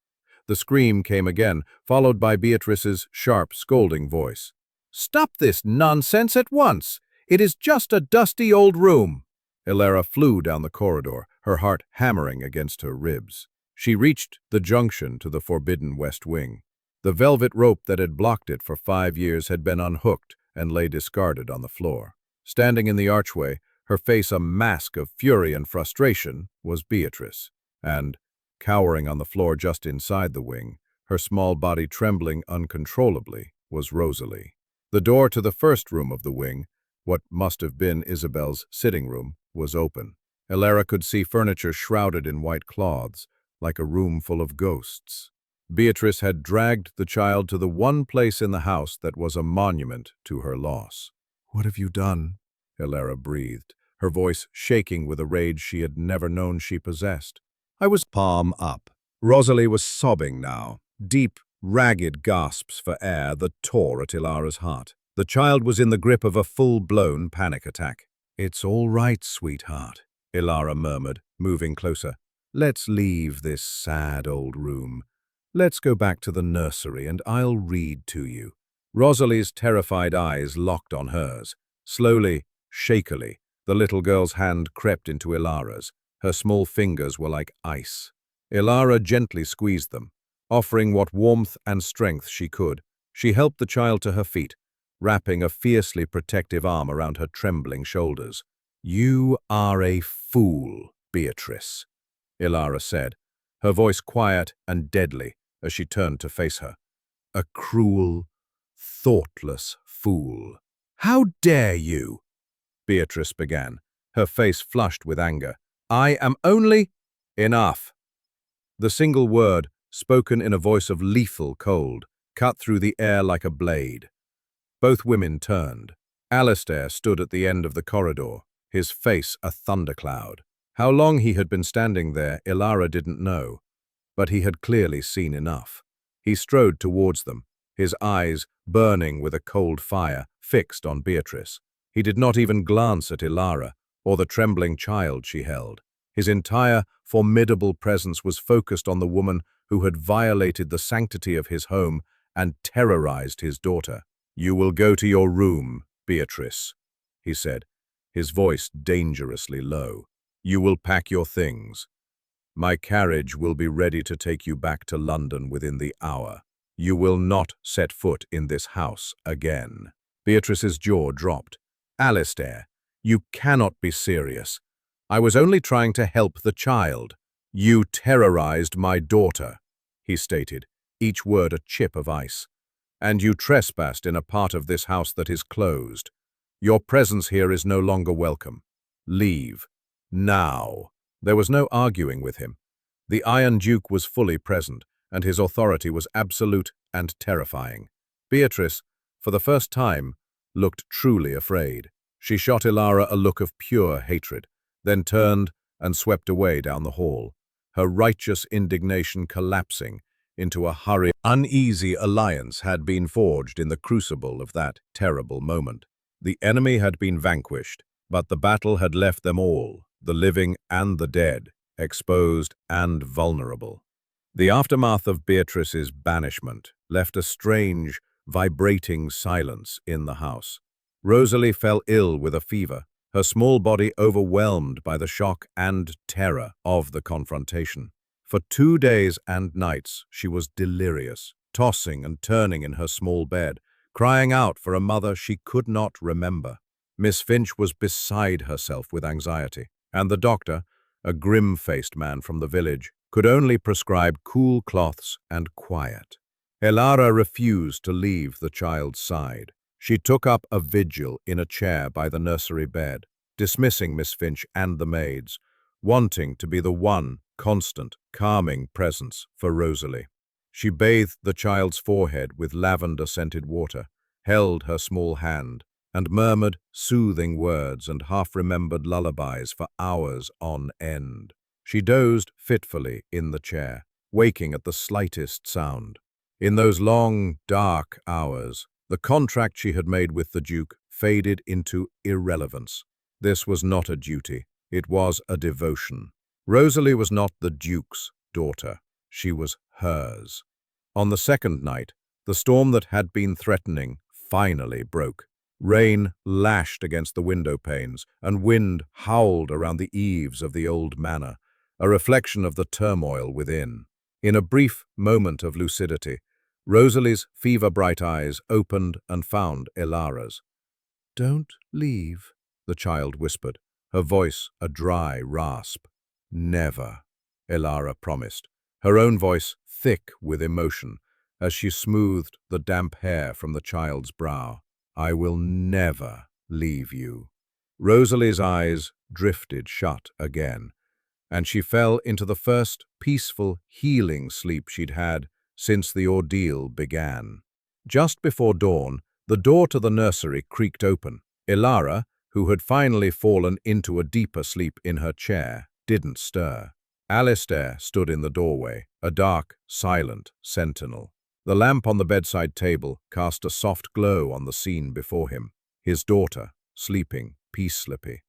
The scream came again, followed by Beatrice's sharp, scolding voice. "Stop this nonsense at once! It is just a dusty old room!" Ilara flew down the corridor, her heart hammering against her ribs. She reached the junction to the forbidden West Wing. The velvet rope that had blocked it for 5 years had been unhooked and lay discarded on the floor. Standing in the archway, her face a mask of fury and frustration, was Beatrice, and, cowering on the floor just inside the wing, her small body trembling uncontrollably, was Rosalie. The door to the first room of the wing, what must have been Isabel's sitting room, was open. Ilara could see furniture shrouded in white cloths, like a room full of ghosts. Beatrice had dragged the child to the one place in the house that was a monument to her loss. "What have you done?" Ilara breathed, her voice shaking with a rage she had never known she possessed. "I was palm up." Rosalie was sobbing now, deep, ragged gasps for air that tore at Ilara's heart. The child was in the grip of a full-blown panic attack. "It's all right, sweetheart," Ilara murmured, moving closer. "Let's leave this sad old room. Let's go back to the nursery and I'll read to you." Rosalie's terrified eyes locked on hers. Slowly, shakily, the little girl's hand crept into Ilara's. Her small fingers were like ice. Ilara gently squeezed them, offering what warmth and strength she could. She helped the child to her feet, wrapping a fiercely protective arm around her trembling shoulders. "You are a fool, Beatrice," Ilara said, her voice quiet and deadly as she turned to face her. "A cruel, thoughtless fool. How dare you?" Beatrice began, her face flushed with anger. "I am only—" "Enough." The single word, spoken in a voice of lethal cold, cut through the air like a blade. Both women turned. Alistair stood at the end of the corridor, his face a thundercloud. How long he had been standing there, Ilara didn't know, but he had clearly seen enough. He strode towards them, his eyes burning with a cold fire, fixed on Beatrice. He did not even glance at Ilara or the trembling child she held. His entire, formidable presence was focused on the woman who had violated the sanctity of his home and terrorized his daughter. "You will go to your room, Beatrice," he said, his voice dangerously low. "You will pack your things. My carriage will be ready to take you back to London within the hour. You will not set foot in this house again." Beatrice's jaw dropped. "Alistair, you cannot be serious. I was only trying to help the child." "You terrorized my daughter," he stated, each word a chip of ice. "And you trespassed in a part of this house that is closed. Your presence here is no longer welcome. Leave. Now." There was no arguing with him. The Iron Duke was fully present, and his authority was absolute and terrifying. Beatrice, for the first time, looked truly afraid. She shot Ilara a look of pure hatred, then turned and swept away down the hall, her righteous indignation collapsing into a hurried, uneasy alliance had been forged in the crucible of that terrible moment. The enemy had been vanquished, but the battle had left them all, the living and the dead, exposed and vulnerable. The aftermath of Beatrice's banishment left a strange, vibrating silence in the house. Rosalie fell ill with a fever, her small body overwhelmed by the shock and terror of the confrontation. For 2 days and nights she was delirious, tossing and turning in her small bed, crying out for a mother she could not remember. Miss Finch was beside herself with anxiety, and the doctor, a grim-faced man from the village, could only prescribe cool cloths and quiet. Ilara refused to leave the child's side. She took up a vigil in a chair by the nursery bed, dismissing Miss Finch and the maids, wanting to be the one constant, calming presence for Rosalie. She bathed the child's forehead with lavender-scented water, held her small hand, and murmured soothing words and half-remembered lullabies for hours on end. She dozed fitfully in the chair, waking at the slightest sound. In those long, dark hours, the contract she had made with the Duke faded into irrelevance. This was not a duty, it was a devotion. Rosalie was not the Duke's daughter, she was hers. On the second night, the storm that had been threatening finally broke. Rain lashed against the window panes, and wind howled around the eaves of the old manor, a reflection of the turmoil within. In a brief moment of lucidity, Rosalie's fever-bright eyes opened and found Ilara's. "Don't leave," the child whispered, her voice a dry rasp. "Never," Ilara promised, her own voice thick with emotion as she smoothed the damp hair from the child's brow. "I will never leave you." Rosalie's eyes drifted shut again, and she fell into the first peaceful, healing sleep she'd had since the ordeal began. Just before dawn, the door to the nursery creaked open. Ilara, who had finally fallen into a deeper sleep in her chair, didn't stir. Alistair stood in the doorway, a dark, silent sentinel. The lamp on the bedside table cast a soft glow on the scene before him. His daughter, sleeping peacefully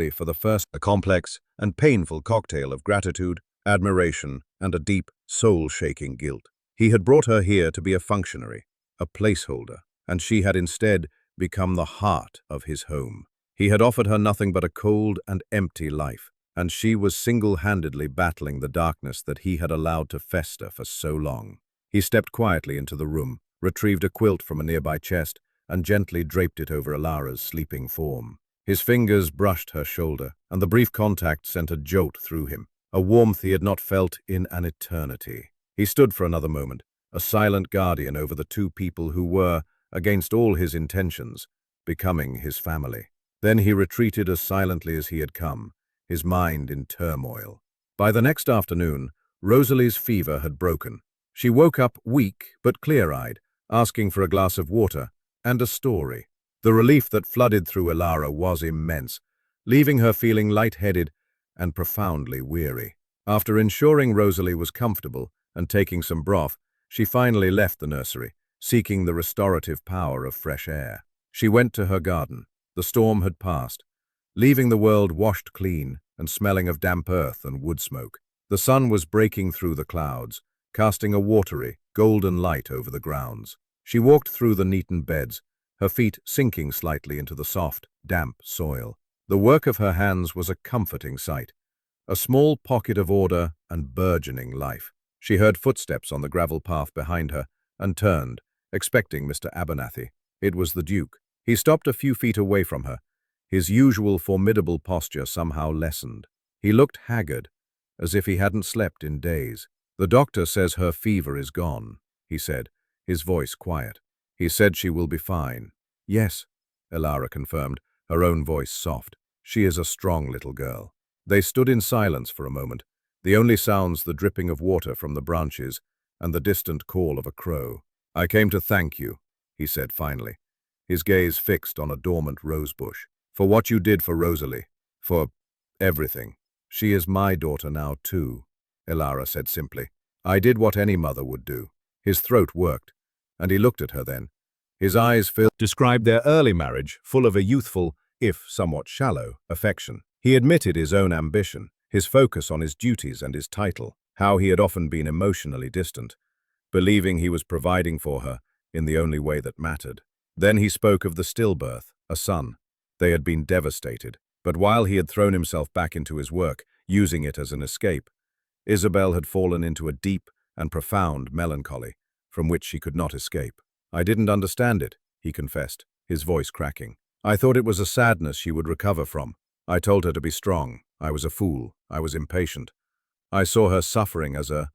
for the first, a complex and painful cocktail of gratitude, admiration, and a deep, soul-shaking guilt. He had brought her here to be a functionary, a placeholder, and she had instead become the heart of his home. He had offered her nothing but a cold and empty life, and she was single-handedly battling the darkness that he had allowed to fester for so long. He stepped quietly into the room, retrieved a quilt from a nearby chest, and gently draped it over Ilara's sleeping form. His fingers brushed her shoulder, and the brief contact sent a jolt through him, a warmth he had not felt in an eternity. He stood for another moment, a silent guardian over the two people who were, against all his intentions, becoming his family. Then he retreated as silently as he had come, his mind in turmoil. By the next afternoon, Rosalie's fever had broken. She woke up weak but clear-eyed, asking for a glass of water and a story. The relief that flooded through Ilara was immense, leaving her feeling lightheaded and profoundly weary. After ensuring Rosalie was comfortable and taking some broth, she finally left the nursery, seeking the restorative power of fresh air. She went to her garden. The storm had passed, leaving the world washed clean and smelling of damp earth and wood smoke. The sun was breaking through the clouds, casting a watery, golden light over the grounds. She walked through the neatened beds, her feet sinking slightly into the soft, damp soil. The work of her hands was a comforting sight, a small pocket of order and burgeoning life. She heard footsteps on the gravel path behind her and turned, expecting Mr. Abernathy. It was the Duke. He stopped a few feet away from her, his usual formidable posture somehow lessened. He looked haggard, as if he hadn't slept in days. "The doctor says her fever is gone," he said, his voice quiet. "He said she will be fine." "Yes," Ilara confirmed, her own voice soft. "She is a strong little girl." They stood in silence for a moment, the only sounds the dripping of water from the branches and the distant call of a crow. "I came to thank you," he said finally, his gaze fixed on a dormant rosebush. "For what you did for Rosalie. For everything. She is my daughter now too," Ilara said simply. "I did what any mother would do." His throat worked, and he looked at her then. His eyes described their early marriage, full of a youthful, if somewhat shallow, affection. He admitted his own ambition, his focus on his duties and his title, how he had often been emotionally distant, believing he was providing for her in the only way that mattered. Then he spoke of the stillbirth, a son. They had been devastated, but while he had thrown himself back into his work, using it as an escape, Isabel had fallen into a deep and profound melancholy from which she could not escape. "I didn't understand it," he confessed, his voice cracking. "I thought it was a sadness she would recover from. I told her to be strong. I was a fool. I was impatient. I saw her suffering as a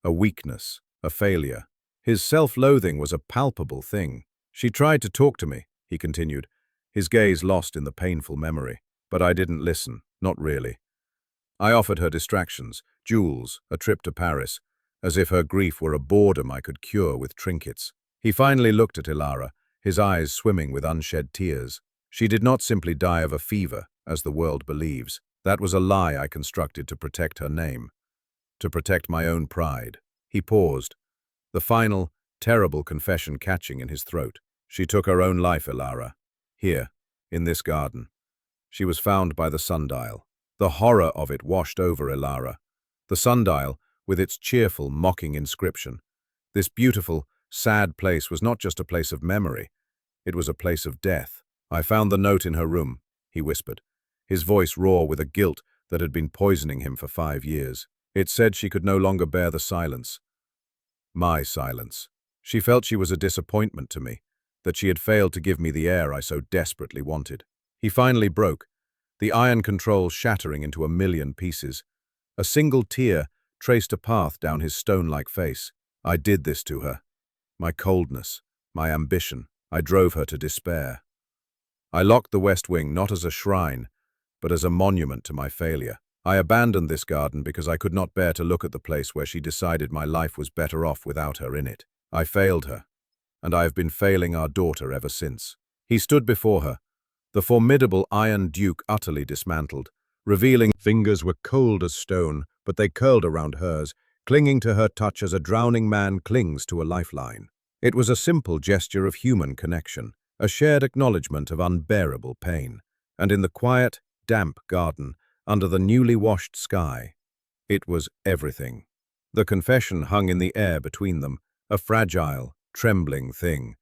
weakness, a failure." His self-loathing was a palpable thing. "She tried to talk to me," he continued, his gaze lost in the painful memory. "But I didn't listen, not really. I offered her distractions, jewels, a trip to Paris, as if her grief were a boredom I could cure with trinkets." He finally looked at Ilara, his eyes swimming with unshed tears. "She did not simply die of a fever, as the world believes. That was a lie I constructed to protect her name, to protect my own pride." He paused, the final, terrible confession catching in his throat. "She took her own life, Ilara. Here, in this garden." She was found by the sundial. The horror of it washed over Ilara. The sundial, with its cheerful, mocking inscription. This beautiful, sad place was not just a place of memory. It was a place of death. "I found the note in her room," he whispered, his voice raw with a guilt that had been poisoning him for 5 years. "It said she could no longer bear the silence. My silence. She felt she was a disappointment to me, that she had failed to give me the air I so desperately wanted." He finally broke, the iron control shattering into a million pieces. A single tear traced a path down his stone-like face. "I did this to her. My coldness, my ambition. I drove her to despair. I locked the West Wing not as a shrine, but as a monument to my failure. I abandoned this garden because I could not bear to look at the place where she decided my life was better off without her in it. I failed her, and I have been failing our daughter ever since." He stood before her, the formidable Iron Duke utterly dismantled, revealing fingers were cold as stone, but they curled around hers, clinging to her touch as a drowning man clings to a lifeline. It was a simple gesture of human connection, a shared acknowledgement of unbearable pain. And in the quiet, damp garden, under the newly washed sky, it was everything. The confession hung in the air between them, a fragile, trembling thing.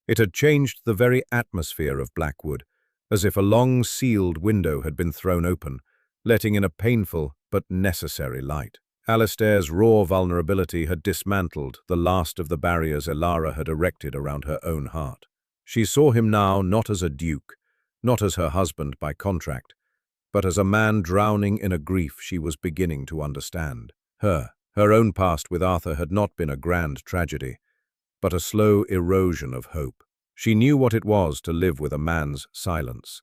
It had changed the very atmosphere of Blackwood, as if a long sealed window had been thrown open, letting in a painful but necessary light. Alistair's raw vulnerability had dismantled the last of the barriers Elara had erected around her own heart. She saw him now not as a duke, not as her husband by contract, but as a man drowning in a grief she was beginning to understand. Her own past with Arthur had not been a grand tragedy, but a slow erosion of hope. She knew what it was to live with a man's silence,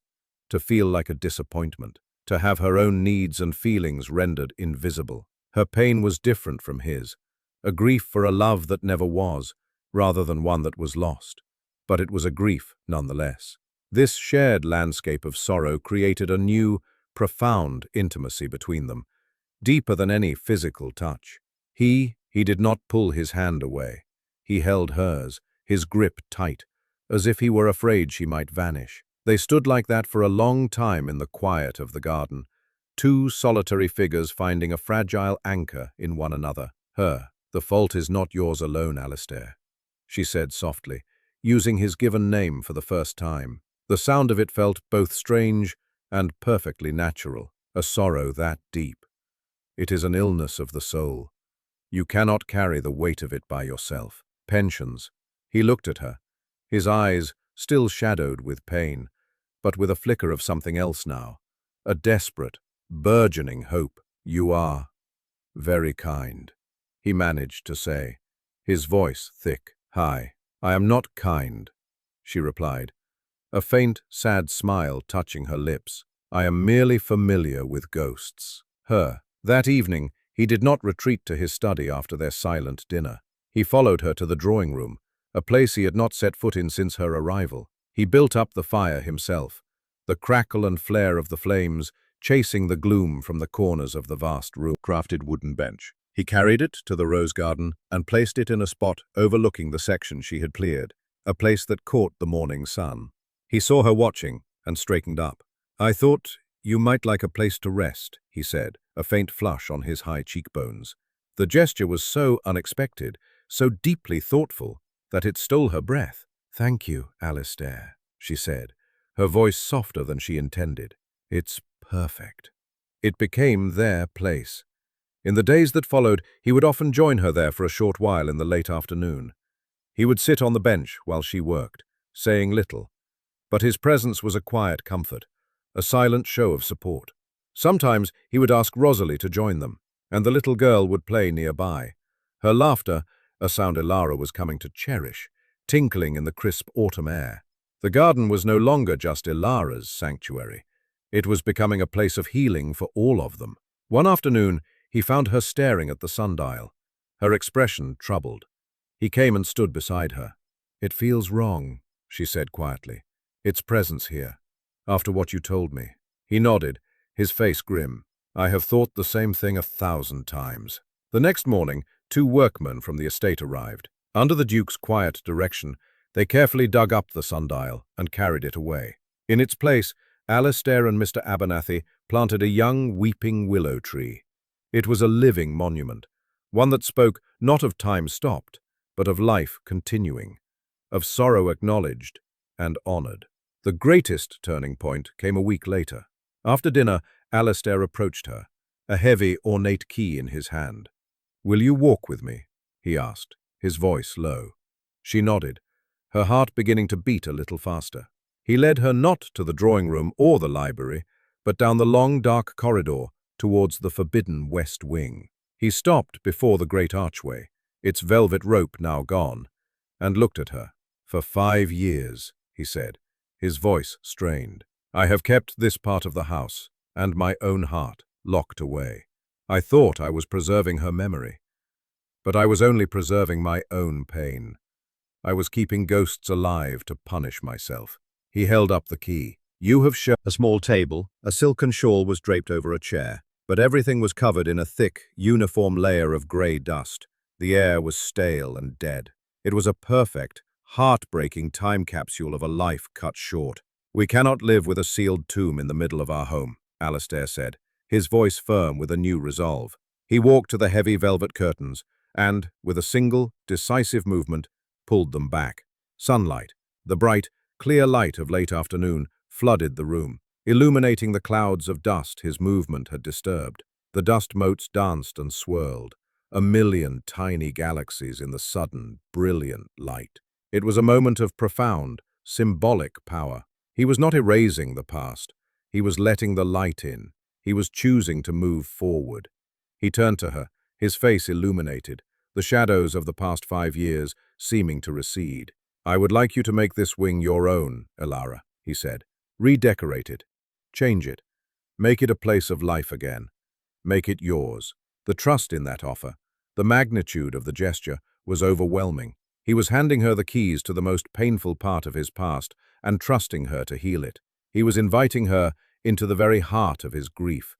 to feel like a disappointment, to have her own needs and feelings rendered invisible. Her pain was different from his, a grief for a love that never was, rather than one that was lost. But it was a grief nonetheless. This shared landscape of sorrow created a new, profound intimacy between them, deeper than any physical touch. He did not pull his hand away. He held hers, his grip tight, as if he were afraid she might vanish. They stood like that for a long time in the quiet of the garden, two solitary figures finding a fragile anchor in one another. "The fault is not yours alone, Alistair," she said softly, using his given name for the first time. The sound of it felt both strange and perfectly natural, a sorrow that deep. "It is an illness of the soul. You cannot carry the weight of it by yourself. Pensions." He looked at her, his eyes still shadowed with pain, but with a flicker of something else now, a desperate, burgeoning hope. "You are very kind," he managed to say, his voice thick. "I am not kind," she replied, a faint, sad smile touching her lips. "I am merely familiar with ghosts." That evening, he did not retreat to his study after their silent dinner. He followed her to the drawing room, a place he had not set foot in since her arrival. He built up the fire himself, the crackle and flare of the flames chasing the gloom from the corners of the vast room. Crafted wooden bench. He carried it to the rose garden and placed it in a spot overlooking the section she had cleared, a place that caught the morning sun. He saw her watching and straightened up. "I thought you might like a place to rest," he said, a faint flush on his high cheekbones. The gesture was so unexpected, so deeply thoughtful, that it stole her breath. "Thank you, Alistair," she said, her voice softer than she intended. "It's perfect." It became their place. In the days that followed, he would often join her there for a short while in the late afternoon. He would sit on the bench while she worked, saying little, but his presence was a quiet comfort, a silent show of support. Sometimes he would ask Rosalie to join them, and the little girl would play nearby. Her laughter, a sound Elara was coming to cherish, tinkling in the crisp autumn air. The garden was no longer just Elara's sanctuary. It was becoming a place of healing for all of them. One afternoon, he found her staring at the sundial, her expression troubled. He came and stood beside her. "It feels wrong," she said quietly. "Its presence here, after what you told me." He nodded, his face grim. "I have thought the same thing 1,000 times." The next morning, 2 workmen from the estate arrived. Under the Duke's quiet direction, they carefully dug up the sundial and carried it away. In its place, Alistair and Mr. Abernathy planted a young weeping willow tree. It was a living monument, one that spoke not of time stopped, but of life continuing, of sorrow acknowledged and honored. The greatest turning point came a week later. After dinner, Alistair approached her, a heavy, ornate key in his hand. "Will you walk with me?" he asked, his voice low. She nodded, her heart beginning to beat a little faster. He led her not to the drawing room or the library, but down the long, dark corridor towards the forbidden west wing. He stopped before the great archway, its velvet rope now gone, and looked at her. "For 5 years," he said, his voice strained, "I have kept this part of the house, and my own heart, locked away. I thought I was preserving her memory, but I was only preserving my own pain. I was keeping ghosts alive to punish myself." He held up the key. "You have shown." A small table, a silken shawl was draped over a chair, but everything was covered in a thick, uniform layer of grey dust. The air was stale and dead. It was a perfect, heartbreaking time capsule of a life cut short. "We cannot live with a sealed tomb in the middle of our home," Alistair said, his voice firm with a new resolve. He walked to the heavy velvet curtains and, with a single, decisive movement, pulled them back. Sunlight, the bright, clear light of late afternoon, flooded the room, illuminating the clouds of dust his movement had disturbed. The dust motes danced and swirled, a million tiny galaxies in the sudden, brilliant light. It was a moment of profound, symbolic power. He was not erasing the past. He was letting the light in. He was choosing to move forward. He turned to her, his face illuminated, the shadows of the past 5 years seeming to recede. "I would like you to make this wing your own, Elara," he said. "Redecorate it. Change it. Make it a place of life again. Make it yours." The trust in that offer, the magnitude of the gesture, was overwhelming. He was handing her the keys to the most painful part of his past and trusting her to heal it. He was inviting her into the very heart of his grief,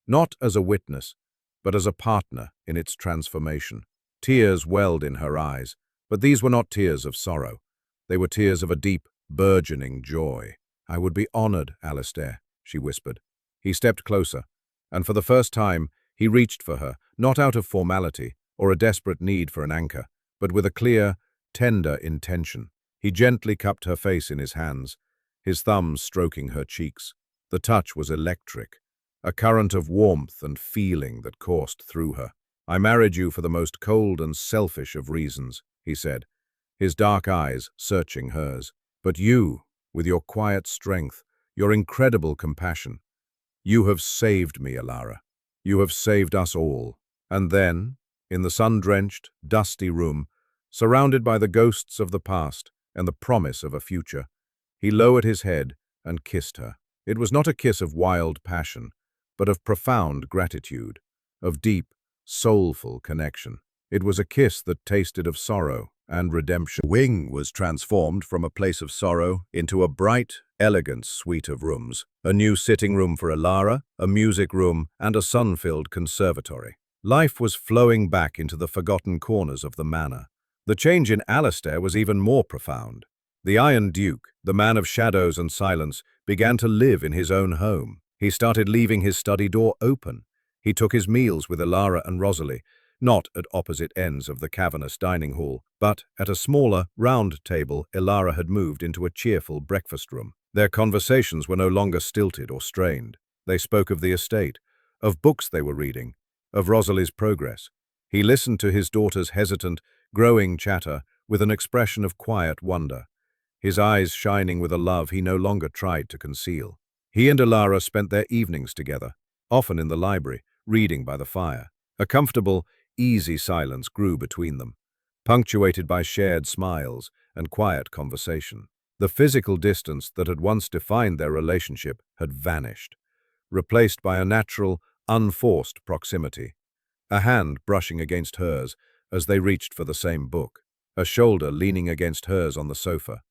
not as a witness, but as a partner in its transformation. Tears welled in her eyes, but these were not tears of sorrow. They were tears of a deep, burgeoning joy. "I would be honored, Alistair," she whispered. He stepped closer, and for the first time, he reached for her, not out of formality or a desperate need for an anchor, but with a clear, tender intention. He gently cupped her face in his hands, his thumbs stroking her cheeks. The touch was electric, a current of warmth and feeling that coursed through her. "I married you for the most cold and selfish of reasons," he said, his dark eyes searching hers. "But you, with your quiet strength, your incredible compassion, you have saved me, Elara. You have saved us all." And then, in the sun-drenched, dusty room, surrounded by the ghosts of the past and the promise of a future, he lowered his head and kissed her. It was not a kiss of wild passion, but of profound gratitude, of deep, soulful connection. It was a kiss that tasted of sorrow and redemption. The wing was transformed from a place of sorrow into a bright, elegant suite of rooms. A new sitting room for Elara, a music room, and a sun-filled conservatory. Life was flowing back into the forgotten corners of the manor. The change in Alistair was even more profound. The Iron Duke, the man of shadows and silence, began to live in his own home. He started leaving his study door open. He took his meals with Elara and Rosalie, not at opposite ends of the cavernous dining hall, but at a smaller, round table Elara had moved into a cheerful breakfast room. Their conversations were no longer stilted or strained. They spoke of the estate, of books they were reading, of Rosalie's progress. He listened to his daughter's hesitant, growing chatter with an expression of quiet wonder, his eyes shining with a love he no longer tried to conceal. He and Elara spent their evenings together, often in the library, reading by the fire. A comfortable, easy silence grew between them, punctuated by shared smiles and quiet conversation. The physical distance that had once defined their relationship had vanished, replaced by a natural, unforced proximity. A hand brushing against hers as they reached for the same book, a shoulder leaning against hers on the sofa.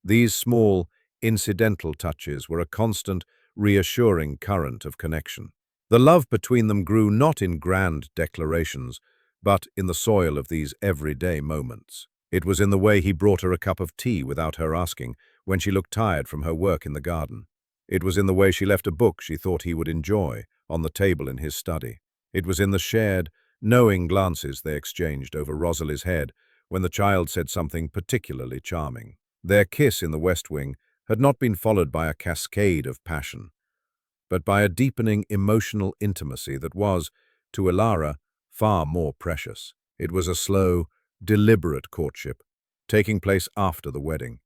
These small, incidental touches were a constant, reassuring current of connection. The love between them grew not in grand declarations, but in the soil of these everyday moments. It was in the way he brought her a cup of tea without her asking, when she looked tired from her work in the garden. It was in the way she left a book she thought he would enjoy on the table in his study. It was in the shared, knowing glances they exchanged over Rosalie's head when the child said something particularly charming. Their kiss in the West Wing had not been followed by a cascade of passion, but by a deepening emotional intimacy that was, to Elara, far more precious. It was a slow, deliberate courtship, taking place after the wedding.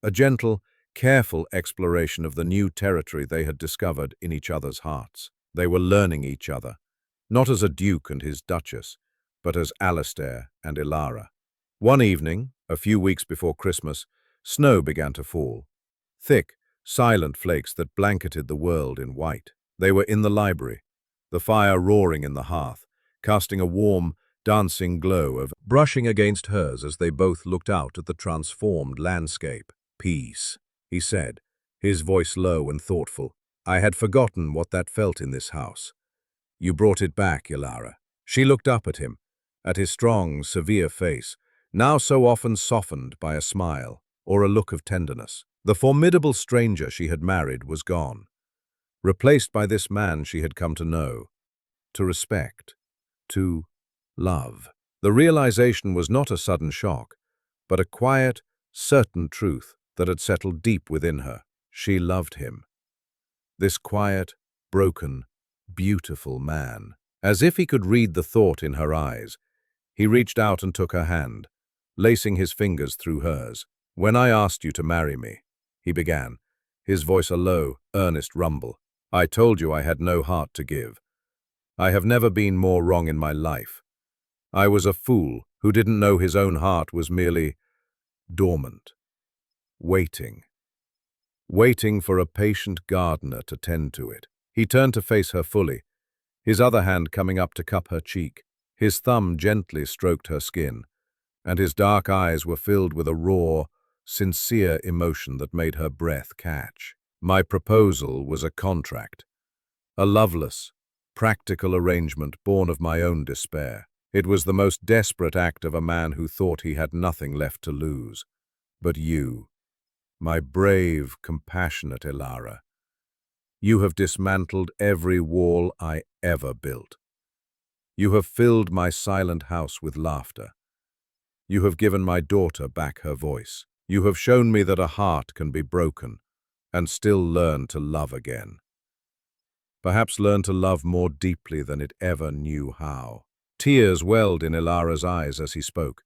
A gentle, careful exploration of the new territory they had discovered in each other's hearts. They were learning each other, not as a duke and his duchess, but as Alistair and Elara. One evening, a few weeks before Christmas, snow began to fall. Thick, silent flakes that blanketed the world in white. They were in the library, the fire roaring in the hearth, casting a warm, dancing glow of brushing against hers as they both looked out at the transformed landscape. "Peace," he said, his voice low and thoughtful. "I had forgotten what that felt in this house. You brought it back, Elara." She looked up at him, at his strong, severe face, now so often softened by a smile or a look of tenderness. The formidable stranger she had married was gone, replaced by this man she had come to know, to respect, to love. The realization was not a sudden shock, but a quiet, certain truth that had settled deep within her. She loved him. This quiet, broken, beautiful man. As if he could read the thought in her eyes, he reached out and took her hand, lacing his fingers through hers. "When I asked you to marry me," he began, his voice a low, earnest rumble, "I told you I had no heart to give. I have never been more wrong in my life. I was a fool who didn't know his own heart was merely dormant, waiting for a patient gardener to tend to it." He turned to face her fully, his other hand coming up to cup her cheek. His thumb gently stroked her skin, and his dark eyes were filled with a raw, sincere emotion that made her breath catch. "My proposal was a contract, a loveless, practical arrangement born of my own despair. It was the most desperate act of a man who thought he had nothing left to lose. But you, my brave, compassionate Elara, you have dismantled every wall I ever built. You have filled my silent house with laughter. You have given my daughter back her voice. You have shown me that a heart can be broken and still learn to love again. Perhaps learn to love more deeply than it ever knew how." Tears welled in Elara's eyes as he spoke,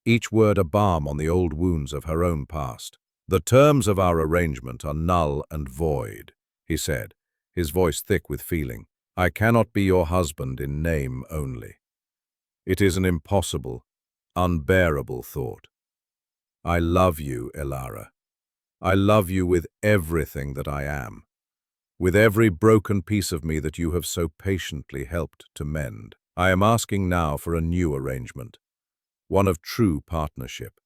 each word a balm on the old wounds of her own past. "The terms of our arrangement are null and void," he said, his voice thick with feeling. "I cannot be your husband in name only. It is an impossible, unbearable thought. I love you, Elara. I love you with everything that I am, with every broken piece of me that you have so patiently helped to mend. I am asking now for a new arrangement, one of true partnership,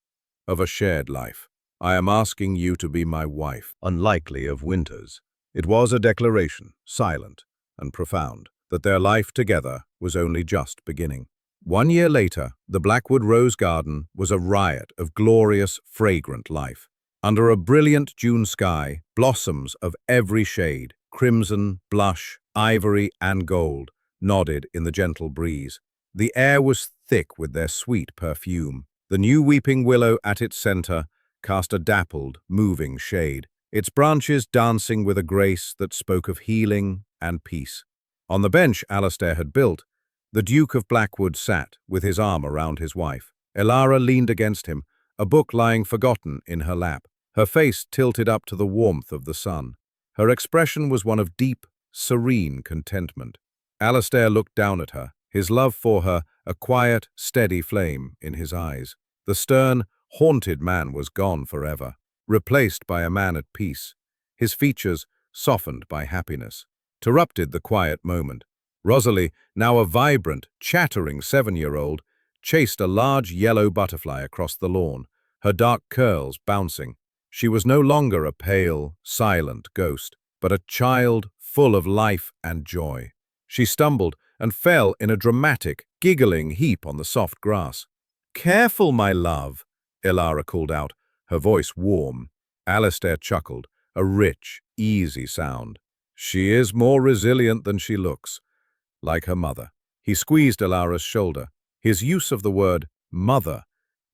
of a shared life. I am asking you to be my wife." Unlikely of Winters, it was a declaration, silent and profound, that their life together was only just beginning. 1 year later, the Blackwood Rose Garden was a riot of glorious, fragrant life. Under a brilliant June sky, blossoms of every shade, crimson, blush, ivory, and gold, nodded in the gentle breeze. The air was thick with their sweet perfume. The new weeping willow at its center cast a dappled, moving shade, its branches dancing with a grace that spoke of healing and peace. On the bench Alastair had built, the Duke of Blackwood sat with his arm around his wife. Elara leaned against him, a book lying forgotten in her lap, her face tilted up to the warmth of the sun. Her expression was one of deep, serene contentment. Alastair looked down at her, his love for her a quiet, steady flame in his eyes. The stern, haunted man was gone forever, replaced by a man at peace, his features softened by happiness. Interrupted the quiet moment. Rosalie, now a vibrant, chattering 7-year-old, chased a large yellow butterfly across the lawn, her dark curls bouncing. She was no longer a pale, silent ghost, but a child full of life and joy. She stumbled and fell in a dramatic, giggling heap on the soft grass. "Careful, my love," Elara called out, her voice warm. Alastair chuckled, a rich, easy sound. "She is more resilient than she looks, like her mother." He squeezed Elara's shoulder, his use of the word mother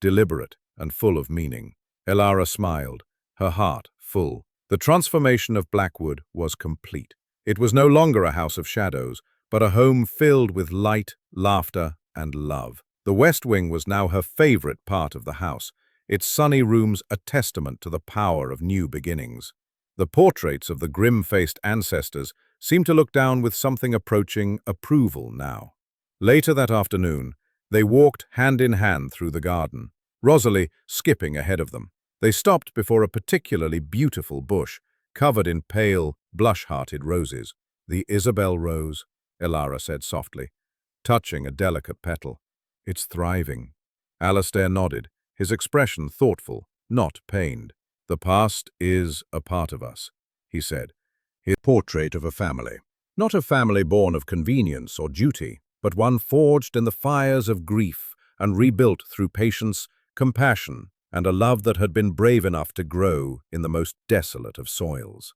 deliberate and full of meaning. Elara smiled, her heart full. The transformation of Blackwood was complete. It was no longer a house of shadows, but a home filled with light, laughter, and love. The West Wing was now her favorite part of the house, its sunny rooms a testament to the power of new beginnings. The portraits of the grim-faced ancestors seemed to look down with something approaching approval now. Later that afternoon, they walked hand in hand through the garden, Rosalie skipping ahead of them. They stopped before a particularly beautiful bush, covered in pale, blush-hearted roses. "The Isabel rose," Elara said softly, touching a delicate petal. "It's thriving." Alastair nodded, his expression thoughtful, not pained. "The past is a part of us," he said, his portrait of a family. Not a family born of convenience or duty, but one forged in the fires of grief and rebuilt through patience, compassion, and a love that had been brave enough to grow in the most desolate of soils.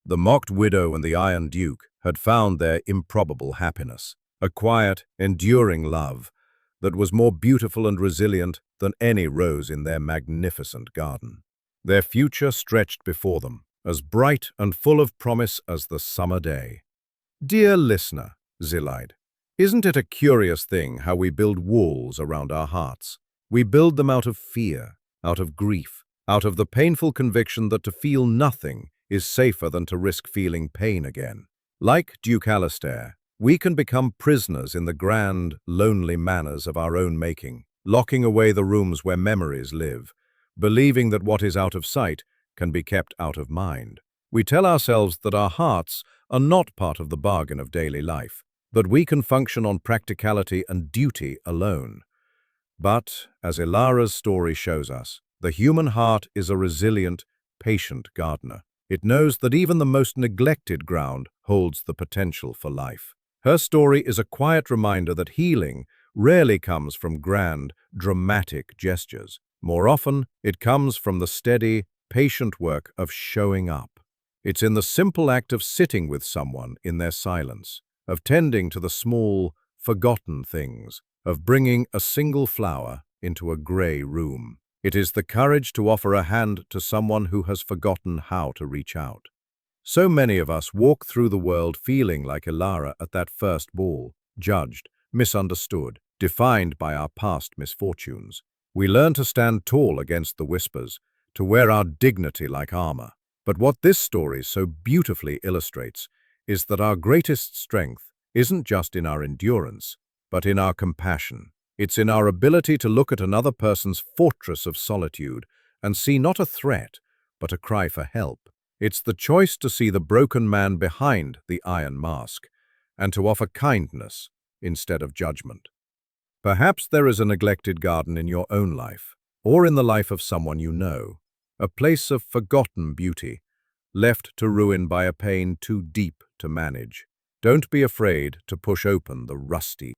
The mocked widow and the Iron Duke had found their improbable happiness, a quiet, enduring love that was more beautiful and resilient than than any rose in their magnificent garden. Their future stretched before them, as bright and full of promise as the summer day. Dear listener, Zilide, isn't it a curious thing how we build walls around our hearts? We build them out of fear, out of grief, out of the painful conviction that to feel nothing is safer than to risk feeling pain again. Like Duke Alastair, we can become prisoners in the grand, lonely manners of our own making, locking away the rooms where memories live, believing that what is out of sight can be kept out of mind. We tell ourselves that our hearts are not part of the bargain of daily life, that we can function on practicality and duty alone. But, as Ilara's story shows us, the human heart is a resilient, patient gardener. It knows that even the most neglected ground holds the potential for life. Her story is a quiet reminder that healing rarely comes from grand, dramatic gestures. More often, it comes from the steady, patient work of showing up. It's in the simple act of sitting with someone in their silence, of tending to the small, forgotten things, of bringing a single flower into a grey room. It is the courage to offer a hand to someone who has forgotten how to reach out. So many of us walk through the world feeling like Ilara at that first ball, judged, misunderstood, defined by our past misfortunes. We learn to stand tall against the whispers, to wear our dignity like armor. But what this story so beautifully illustrates is that our greatest strength isn't just in our endurance, but in our compassion. It's in our ability to look at another person's fortress of solitude and see not a threat, but a cry for help. It's the choice to see the broken man behind the iron mask and to offer kindness instead of judgment. Perhaps there is a neglected garden in your own life, or in the life of someone you know, a place of forgotten beauty, left to ruin by a pain too deep to manage. Don't be afraid to push open the rusty